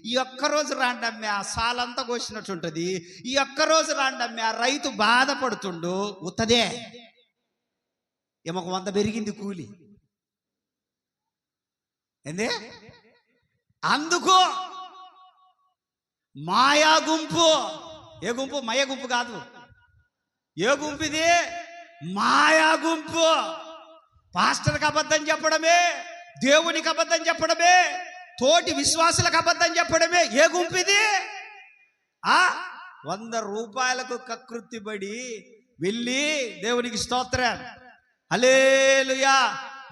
ఈ ఒక్కరోజు రాండమ్మా సాలంతా కోసినట్టుంటది, ఈ ఒక్కరోజు రాండమ్మా రైతు బాధపడుతుండు. ఉత్తదే ఏమొక 100 పెరిగింది కూలి. ఏంది అందుకు మాయా గుంపు. ఏ గుంపు? మయ గుంపు కాదు. ఏ గుంపు ఇది? మాయా గుంపు. పాస్టర్కి అబద్ధం చెప్పడమే, దేవునికి అబద్ధం చెప్పడమే, తోటి విశ్వాసులకు అబద్ధం చెప్పడమే. ఏ గుంపు ఇది? 100 రూపాయలకు కకృతిపడి వెళ్ళి దేవునికి స్తోత్రం, హల్లెలూయా,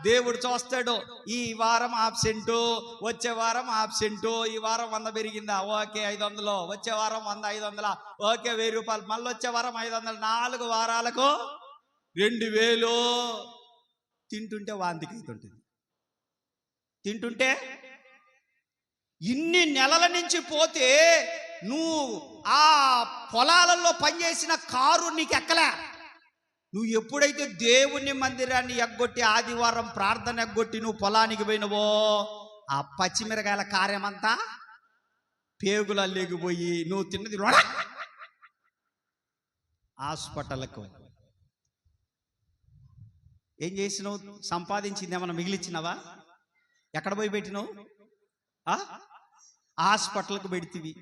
దేవుడు చూస్తాడు. ఈ వారం ఆబ్సెంటు, వచ్చే వారం ఆబ్సెంటు. ఈ వారం 100 పెరిగిందా? ఓకే 500. వచ్చే వారం 100, 500. ఓకే 1000 రూపాయలు. మళ్ళీ వచ్చే వారం 500. 4 వారాలకు 2000. తింటుంటే వాంతికి అవుతుంటుంది. తింటుంటే ఇన్ని నెలల నుంచి పోతే నువ్వు ఆ పొలాలలో పనిచేసిన కారు నీకు ఎక్కలే. నువ్వు ఎప్పుడైతే దేవుని మందిరాన్ని ఎగ్గొట్టి ఆదివారం ప్రార్థన ఎగ్గొట్టి నువ్వు పొలానికి పోయినవో, ఆ పచ్చిమిరకాయల కార్యమంతా పేగుల లేకపోయి నువ్వు తిన్నది హాస్పిటల్కు. ఏం చేసినావు? సంపాదించింది ఏమన్నా మిగిలిచ్చినవా? ఎక్కడ పోయి పెట్టినావు? హాస్పిటల్కు పెడితివి.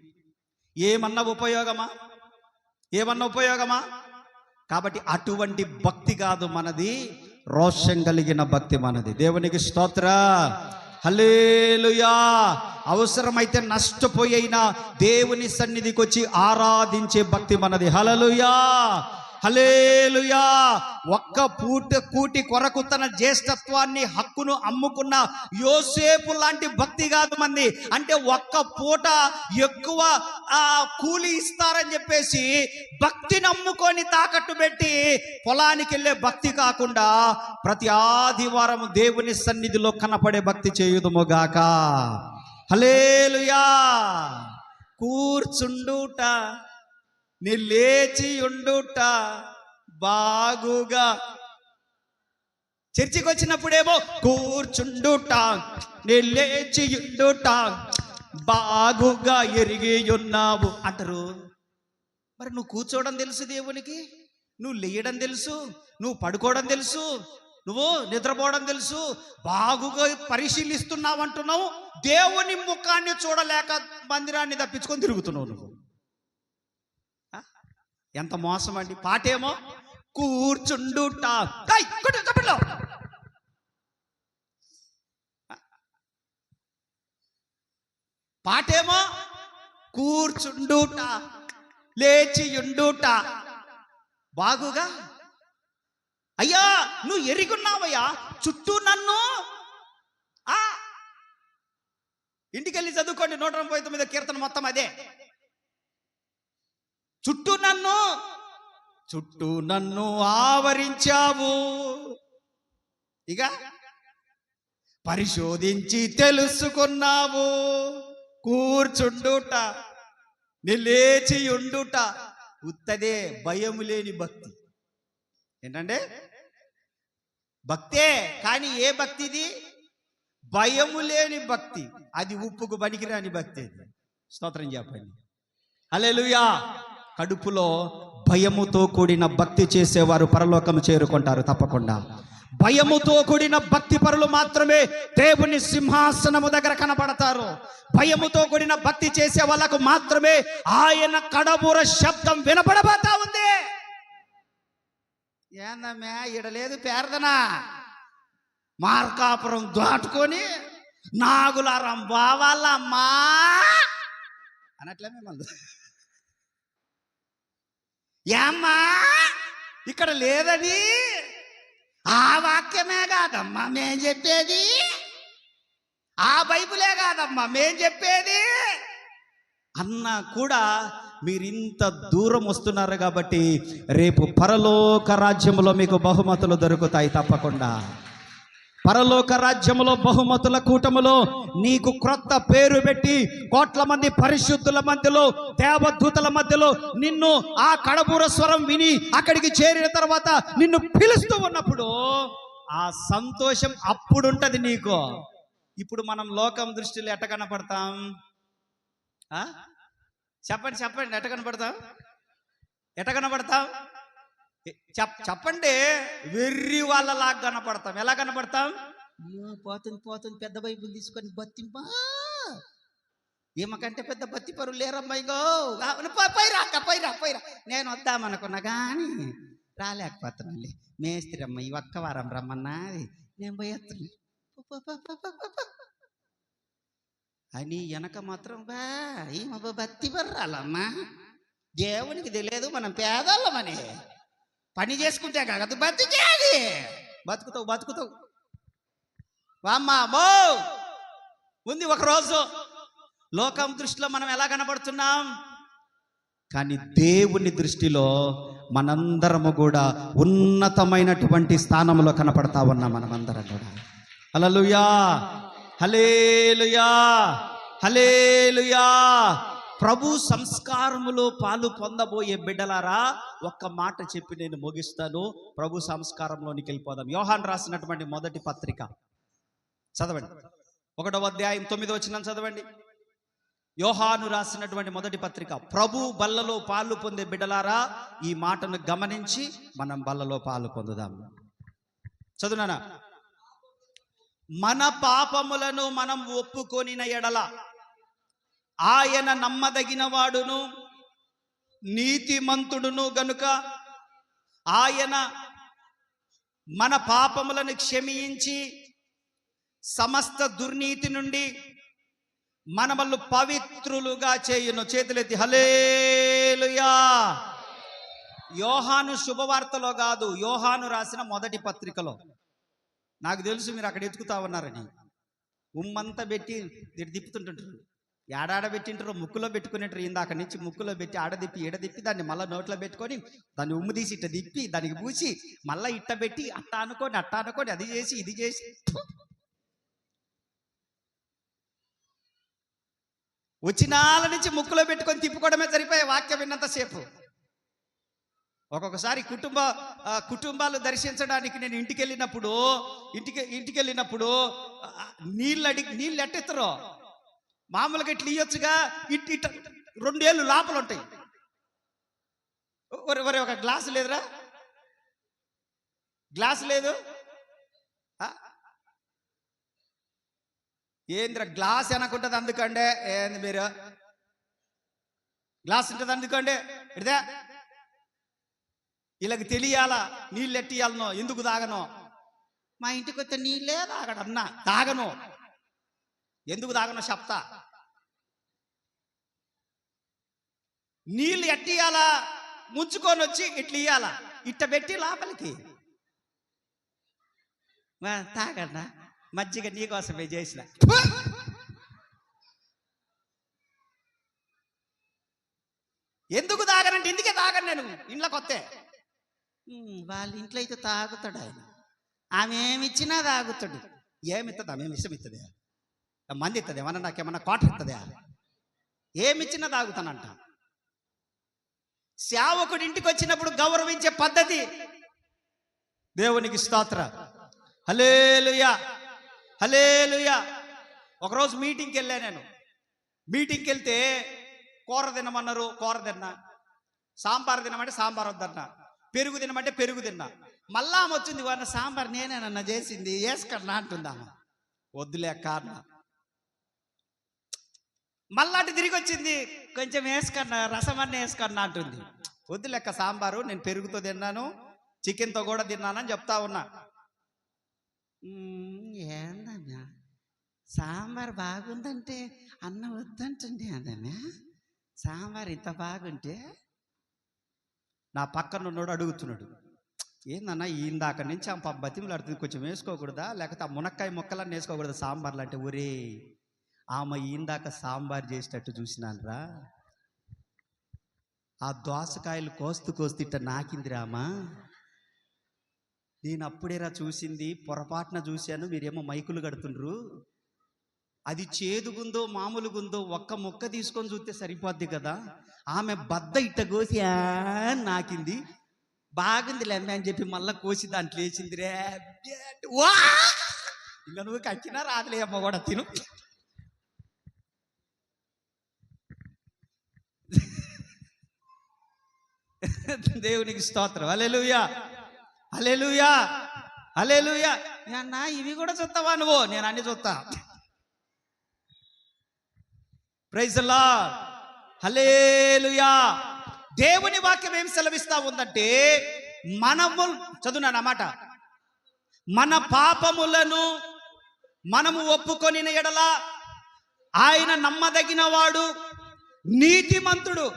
ఏమన్నా ఉపయోగమా? ఏమన్నా ఉపయోగమా? కాబట్టి అటువంటి భక్తి కాదు మనది, రోషం కలిగిన భక్తి మనది. దేవునికి స్తోత్ర, హల్లెలూయా. అవసరమైతే నష్టపోయినా దేవుని సన్నిధికి వచ్చి ఆరాధించే భక్తి మనది. హల్లెలూయా, హల్లెలూయా. ఒక్క కూటి కొరకు తన జ్యేష్ఠత్వాన్ని హక్కును అమ్ముకున్న యోసేపు లాంటి భక్తి కాదు మంది. అంటే ఒక్క పూట ఎక్కువ కూలి ఇస్తారని చెప్పేసి భక్తిని అమ్ముకొని తాకట్టు పెట్టి పొలానికి వెళ్ళే భక్తి కాకుండా ప్రతి ఆదివారం దేవుని సన్నిధిలో కనపడే భక్తి చేయుదుముగాక. హల్లెలూయా. కూర్చుండుట, నీ లేచి ఉండుట బాగుగా. చర్చికి వచ్చినప్పుడేమో కూర్చుండుట, నీ లేచి ఉండుట బాగుగా ఎరిగి ఉన్నావు అంటారు. మరి నువ్వు కూర్చోవడం తెలుసు దేవునికి, నువ్వు లేయడం తెలుసు, నువ్వు పడుకోవడం తెలుసు, నువ్వు నిద్రపోవడం తెలుసు, బాగుగా పరిశీలిస్తున్నావు అంటున్నావు. దేవుని ముఖాన్ని చూడలేక మందిరాన్ని తప్పించుకొని తిరుగుతున్నావు నువ్వు. ఎంత మోసం అండి. పాటేమో కూర్చుండుట, పాటేమో కూర్చుండుట, లేచియుండుట బాగుగా. అయ్యా నువ్వు ఎరిగున్నావయ్యా చుట్టూ నన్ను. ఇంటికెళ్ళి చదువుకోండి, 139 కీర్తన మొత్తం అదే. చుట్టూ నన్ను ఆవరించావు, ఇక పరిశోధించి తెలుసుకున్నావు. కూర్చుండుట, నిలేచి ఉండుట ఉత్తదే, భయము లేని భక్తి. ఏంటంటే భక్తే, కానీ ఏ భక్తి ఇది? భయము లేని భక్తి. అది ఉప్పుకు పనికిరాని భక్తి. స్తోత్రం చెప్పండి, హల్లెలూయా. కడుపులో భయముతో కూడిన భక్తి చేసేవారు పరలోకము చేరుకుంటారు తప్పకుండా. భయముతో కూడిన భక్తి పరులు మాత్రమే దేవుని సింహాసనము దగ్గర కనబడతారు. భయముతో కూడిన భక్తి చేసే వాళ్ళకు మాత్రమే ఆయన కడబూర శబ్దం వినపడబోతా ఉంది. ఏందమ్మా ఇడలేదు పేర్దనా, మార్కాపురం దాటుకొని నాగులారం బావాలమ్మా అనట్లే మిమ్మల్ని. ఏమ్మా ఇక్కడ లేదని ఆ వాక్యమే కాదమ్మా మేం చెప్పేది, ఆ బైబిలే కాదమ్మా మేం చెప్పేది అన్నా కూడా మీరు ఇంత దూరం వస్తున్నారు కాబట్టి రేపు పరలోక రాజ్యంలో మీకు బహుమతులు దొరుకుతాయి తప్పకుండా. పరలోక రాజ్యములో బహుమతుల కూటములో నీకు క్రొత్త పేరు పెట్టి కోట్ల మంది పరిశుద్ధుల మధ్యలో దేవదూతల మధ్యలో నిన్ను ఆ కడబూర స్వరం విని అక్కడికి చేరిన తర్వాత నిన్ను పిలుస్తూ ఉన్నప్పుడు ఆ సంతోషం అప్పుడుంటది నీకు. ఇప్పుడు మనం లోకం దృష్టిలో ఎట్ట కనపడతాం? చెప్పండి చెప్పండి, ఎట్ట కనపడతాం? ఎట్ట కనపడతాం? చెప్పండి. వెర్రి వాళ్ళలాగా కనపడతాం. ఎలా కనపడతాం? పోతుంది పోతుంది పెద్ద బైబుల్ తీసుకొని బతింపా, ఏమకంటే పెద్ద బత్తి పరులు లేరమ్మాయిగో, పైరా అక్క పైరా పైరా. నేను వద్దామనుకున్నా కానీ రాలేకపోతున్నాను. మేస్త్రి అమ్మ ఈ ఒక్క వారం రమ్మన్నది, నేను పోయేస్తున్నా అని వెనక మాత్రం బత్తి బర్రాలమ్మా. దేవునికి తెలియదు మనం పేదోళ్ళమని. పని చేసుకుంటే కాదు బతికేది. బతుకుతావు బతుకుతావు అమ్మా బో ఉంది. ఒకరోజు లోకం దృష్టిలో మనం ఎలా కనబడుతున్నాం, కానీ దేవుని దృష్టిలో మనందరము కూడా ఉన్నతమైనటువంటి స్థానంలో కనపడతా ఉన్నాం. మనమందరం కూడా హల్లెలూయా హల్లెలూయా హల్లెలూయా. ప్రభు సంస్కారములో పాలు పొందబోయే బిడ్డలారా, ఒక్క మాట చెప్పి నేను ముగిస్తాను. ప్రభు సంస్కారంలోనికి వెళ్ళిపోదాం. యోహాను రాసినటువంటి మొదటి పత్రిక చదవండి, 1వ అధ్యాయం 9వ వచనం చదవండి. యోహాను రాసినటువంటి మొదటి పత్రిక. ప్రభు బల్లలో పాలు పొందే బిడ్డలారా, ఈ మాటను గమనించి మనం బల్లలో పాలు పొందుదాం. చదువునా? మన పాపములను మనం ఒప్పుకొనిన ఎడల ఆయన నమ్మదగిన వాడును నీతిమంతుడును గనుక ఆయన మన పాపములను క్షమించి సమస్త దుర్నీతి నుండి మనమల్ని పవిత్రులుగా చేయును. చేతులెత్తి హల్లెలూయా. యోహాను శుభవార్తలో కాదు, యోహాను రాసిన మొదటి పత్రికలో. నాకు తెలుసు మీరు అక్కడ ఎత్తుకుతా ఉన్నారని. ఉమ్మంతా పెట్టి తిప్పుతుంటుంటారు. ఏడాడ పెట్టింటారో ముక్కులో పెట్టుకునేటారు. ఇందాక నుంచి ముక్కులో పెట్టి ఆడదిప్పి ఎడదిప్పి దాన్ని మళ్ళీ నోట్లో పెట్టుకొని దాన్ని ఉమ్ము తీసి ఇట్ట తిప్పి దానికి పూసి మళ్ళీ ఇట్ట పెట్టి అట్ట అనుకోని అది చేసి ఇది చేసి వచ్చినాల నుంచి ముక్కులో పెట్టుకొని తిప్పుకోవడమే సరిపోయే వాక్యం విన్నంతసేపు. ఒక్కొక్కసారి కుటుంబాలు దర్శించడానికి నేను ఇంటికి వెళ్ళినప్పుడు నీళ్ళు ఎట్టెత్తరో మామూలుగా ఇట్లా ఇయ్యొచ్చుగా, ఇట్ట 2 ఏళ్ళు లోపల ఉంటాయి. ఒక గ్లాసు లేదురా, గ్లాసు లేదు. ఏంద్ర గ్లాస్ అనుకుంటుంది అందుకండే. ఏంది మీరు గ్లాస్ ఉంటుంది అందుకోండి. ఇదే వీళ్ళకి తెలియాలా నీళ్ళు ఎట్టియాలనో, ఎందుకు తాగనో. మా ఇంటికి వస్తే నీళ్ళే తాగడన్నా, తాగను. ఎందుకు తాగనో చెప్తా. నీళ్ళు ఎట్టియాలా, ముంచుకొని వచ్చి ఇట్లా ఇయ్యాలా, ఇట్ట పెట్టి లోపలికి తాగన్నా. మజ్జిగ నీకోసమే చేసిన. ఎందుకు తాగనంటే ఇందుకే తాగను నేను. ఇంట్లోకి వస్తే వాళ్ళ ఇంట్లో అయితే తాగుతాడు ఆయన. ఆమె ఏమిచ్చినా తాగుతాడు. ఏమిస్తుంది ఆమె ఇష్టం ఇస్తుందా? మంది ఇస్తుంది ఏమన్నా, నాకేమన్నా క్వార్టర్ ఇస్తుందా? ఏమిచ్చినా తాగుతానంట. సేవకుడి ఇంటికి వచ్చినప్పుడు గౌరవించే పద్ధతి. దేవునికి స్తోత్ర. హల్లెలూయా హల్లెలూయా. ఒకరోజు మీటింగ్కి వెళ్ళా నేను. మీటింగ్కి వెళ్తే కూర తినమన్నారు, కూర తిన్నా. సాంబార్ తినమంటే సాంబార్ వద్దన్నా. పెరుగు తినమంటే పెరుగు తిన్నా. మళ్ళా వచ్చింది వాడిన సాంబార్ నేనేనన్నా చేసింది, వేసుకన్నా అంటుందామా. వద్దులే కారణం. మళ్ళాంటి తిరిగి వచ్చింది, కొంచెం వేసుకన్నా, రసం అన్నీ వేసుకన్నా అంటుంది. వద్దు లెక్క సాంబారు, నేను పెరుగుతో తిన్నాను, చికెన్తో కూడా తిన్నానని చెప్తా ఉన్నా. ఏందన్నా సాంబార్ బాగుందంటే అన్నం వద్దంటుంది. అదన్నా సాంబార్ ఇంత బాగుంటే. నా పక్కన ఉన్నోడు అడుగుతున్నాడు, ఏందన్నా ఇందాక నుంచి ఆ బతిమలు అడుగుతుంది, కొంచెం వేసుకోకూడదా, లేకపోతే ఆ మునక్కాయ ముక్కలన్నీ వేసుకోకూడదా సాంబార్లు అంటే. ఒరే ఆమె ఇందాక సాంబార్ చేసేటట్టు చూసినానరా, ఆ దోసకాయలు కోస్తూ ఇట్ట నాకింది రామా. నేను అప్పుడేరా చూసింది, పొరపాటున చూశాను, మీరేమో మైకులు కడుతుండ్రు. అది చేదుగుందో మామూలుగుందో ఒక్క ముక్క తీసుకొని చూస్తే సరిపోద్ది కదా. ఆమె బద్ద ఇట్ట కోసి నాకింది, బాగుంది లేమ్మ అని చెప్పి మళ్ళా కోసి దాంట్లో వేసింది రే. వా ఇంకా నువ్వు కచ్చినా రాదులే అమ్మ కూడా తిను. దేవునికి స్తోత్రం. హల్లెలూయా, హల్లెలూయా, హల్లెలూయా. అన్నా ఇవి కూడా చూస్తావా నువ్వు? నేను అన్ని చూస్తా. ప్రైజ్ ది లార్డ్, హల్లెలూయా. దేవుని వాక్యం ఏం సెలవిస్తా ఉందంటే, మనము చదువునాను అన్నమాట, మన పాపములను మనము ఒప్పుకొని ఎడల ఆయన నమ్మదగిన వాడు, నీతిమంతుడు,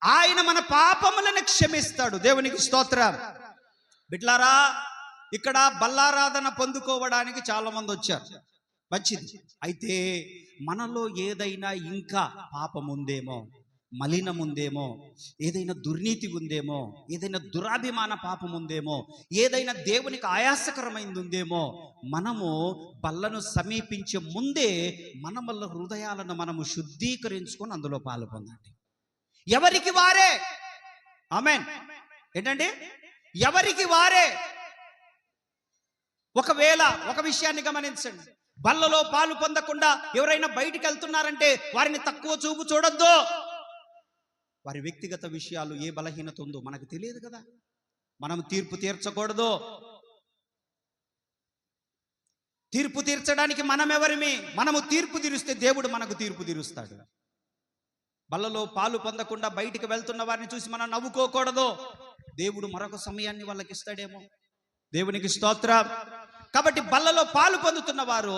ఆయన మన పాపములను క్షమిస్తాడు. దేవునికి స్తోత్రం. బిడ్లారా, ఇక్కడ బల్లారాధన పొందుకోవడానికి చాలా మంది వచ్చారు, మంచిది. అయితే మనలో ఏదైనా ఇంకా పాపం ఉందేమో, మలినం ఉందేమో, ఏదైనా దుర్నీతి ఉందేమో, ఏదైనా దురాభిమాన పాపం ఉందేమో, ఏదైనా దేవునికి ఆయాసకరమైంది ఉందేమో, మనము బల్లను సమీపించే ముందే మన హృదయాలను మనము శుద్ధీకరించుకొని అందులో పాలు పొందండి. ఎవరికి వారే, ఆమేన్. ఏంటండి? ఎవరికి వారే. ఒకవేళ ఒక విషయాన్ని గమనించండి, బల్లలో పాలు పొందకుండా ఎవరైనా బయటికి వెళ్తున్నారంటే వారిని తక్కువ చూపు చూడొద్దు. వారి వ్యక్తిగత విషయాలు ఏ బలహీనత ఉందో మనకు తెలియదు కదా. మనం తీర్పు తీర్చకూడదు. తీర్పు తీర్చడానికి మనం ఎవరిమి? మనము తీర్పు తీరుస్తే దేవుడు మనకు తీర్పు తీరుస్తాడు. బల్లలో పాలు పొందకుండా బయటికి వెళ్తున్న వారిని చూసి మనం నవ్వుకోకూడదు. దేవుడు మరొక సమయాన్ని వాళ్ళకి ఇస్తాడేమో. దేవునికి స్తోత్రం. కాబట్టి బల్లలో పాలు పొందుతున్న వారు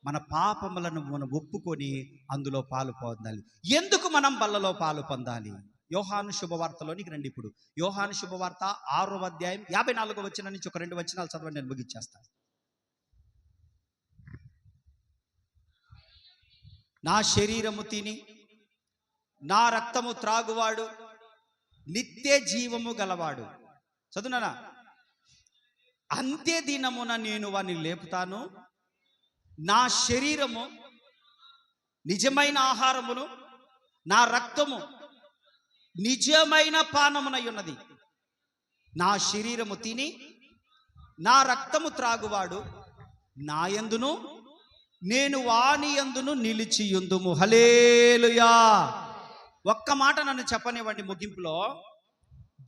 మన పాపములను మనం ఒప్పుకొని అందులో పాలు పొందాలి. ఎందుకు మనం బల్లలో పాలు పొందాలి? యోహాను శుభవార్తలోనికి రండి. ఇప్పుడు యోహాను శుభవార్త 6వ అధ్యాయం 54వ వచనం నుంచి ఒక 2 వచనాలు చదవండి, నేను ముగించేస్తాను. నా శరీరము తిని నా రక్తము త్రాగువాడు నిత్య జీవము గలవాడు. చదువునా? అంత్య దినమున నేను వాని లేపుతాను. నా శరీరము నిజమైన ఆహారమును, నా రక్తము నిజమైన పానమునై ఉన్నది. నా శరీరము తిని నా రక్తము త్రాగువాడు నా యందును, నేను వాని యందును నిలిచియుందుము. హల్లెలూయా. ఒక్క మాట నన్ను చెప్పనివ్వండి ముగింపులో.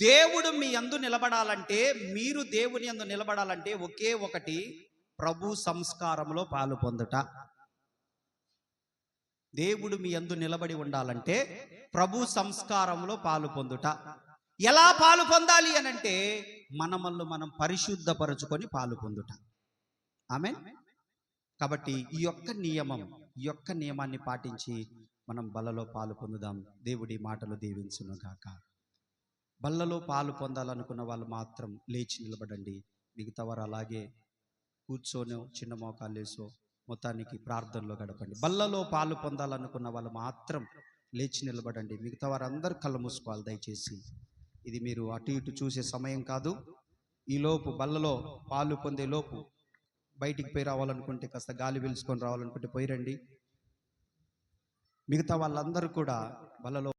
దేవుడు మీ యందు నిలబడాలంటే, మీరు దేవుని యందు నిలబడాలంటే ఒకే ఒకటి, ప్రభు సంస్కారంలో పాలు పొందుట. దేవుడు మీ యందు నిలబడి ఉండాలంటే ప్రభు సంస్కారంలో పాలు పొందుట. ఎలా పాలు పొందాలి అనంటే, మనమల్ని మనం పరిశుద్ధపరచుకొని పాలు పొందుట. ఆమేన్. కాబట్టి ఈ యొక్క నియమాన్ని పాటించి మనం బల్లలో పాలు పొందుదాం. దేవుడి మాటలు దీవించును గాక. బల్లలో పాలు పొందాలనుకున్న వాళ్ళు మాత్రం లేచి నిలబడండి. మిగతా వారు అలాగే కూర్చొని చిన్న మోకాలు వేసో మొత్తానికి ప్రార్థనలో గడపండి. బల్లలో పాలు పొందాలనుకున్న వాళ్ళు మాత్రం లేచి నిలబడండి. మిగతా వారందరూ కళ్ళు మూసుకోవాలి దయచేసి. ఇది మీరు అటు ఇటు చూసే సమయం కాదు. ఈలోపు బల్లలో పాలు పొందే లోపు బయటికి పోయి రావాలనుకుంటే, కాస్త గాలి పీల్చుకొని రావాలనుకుంటే పోయిరండి. మిగతా వాళ్ళందరూ కూడా బల్లలో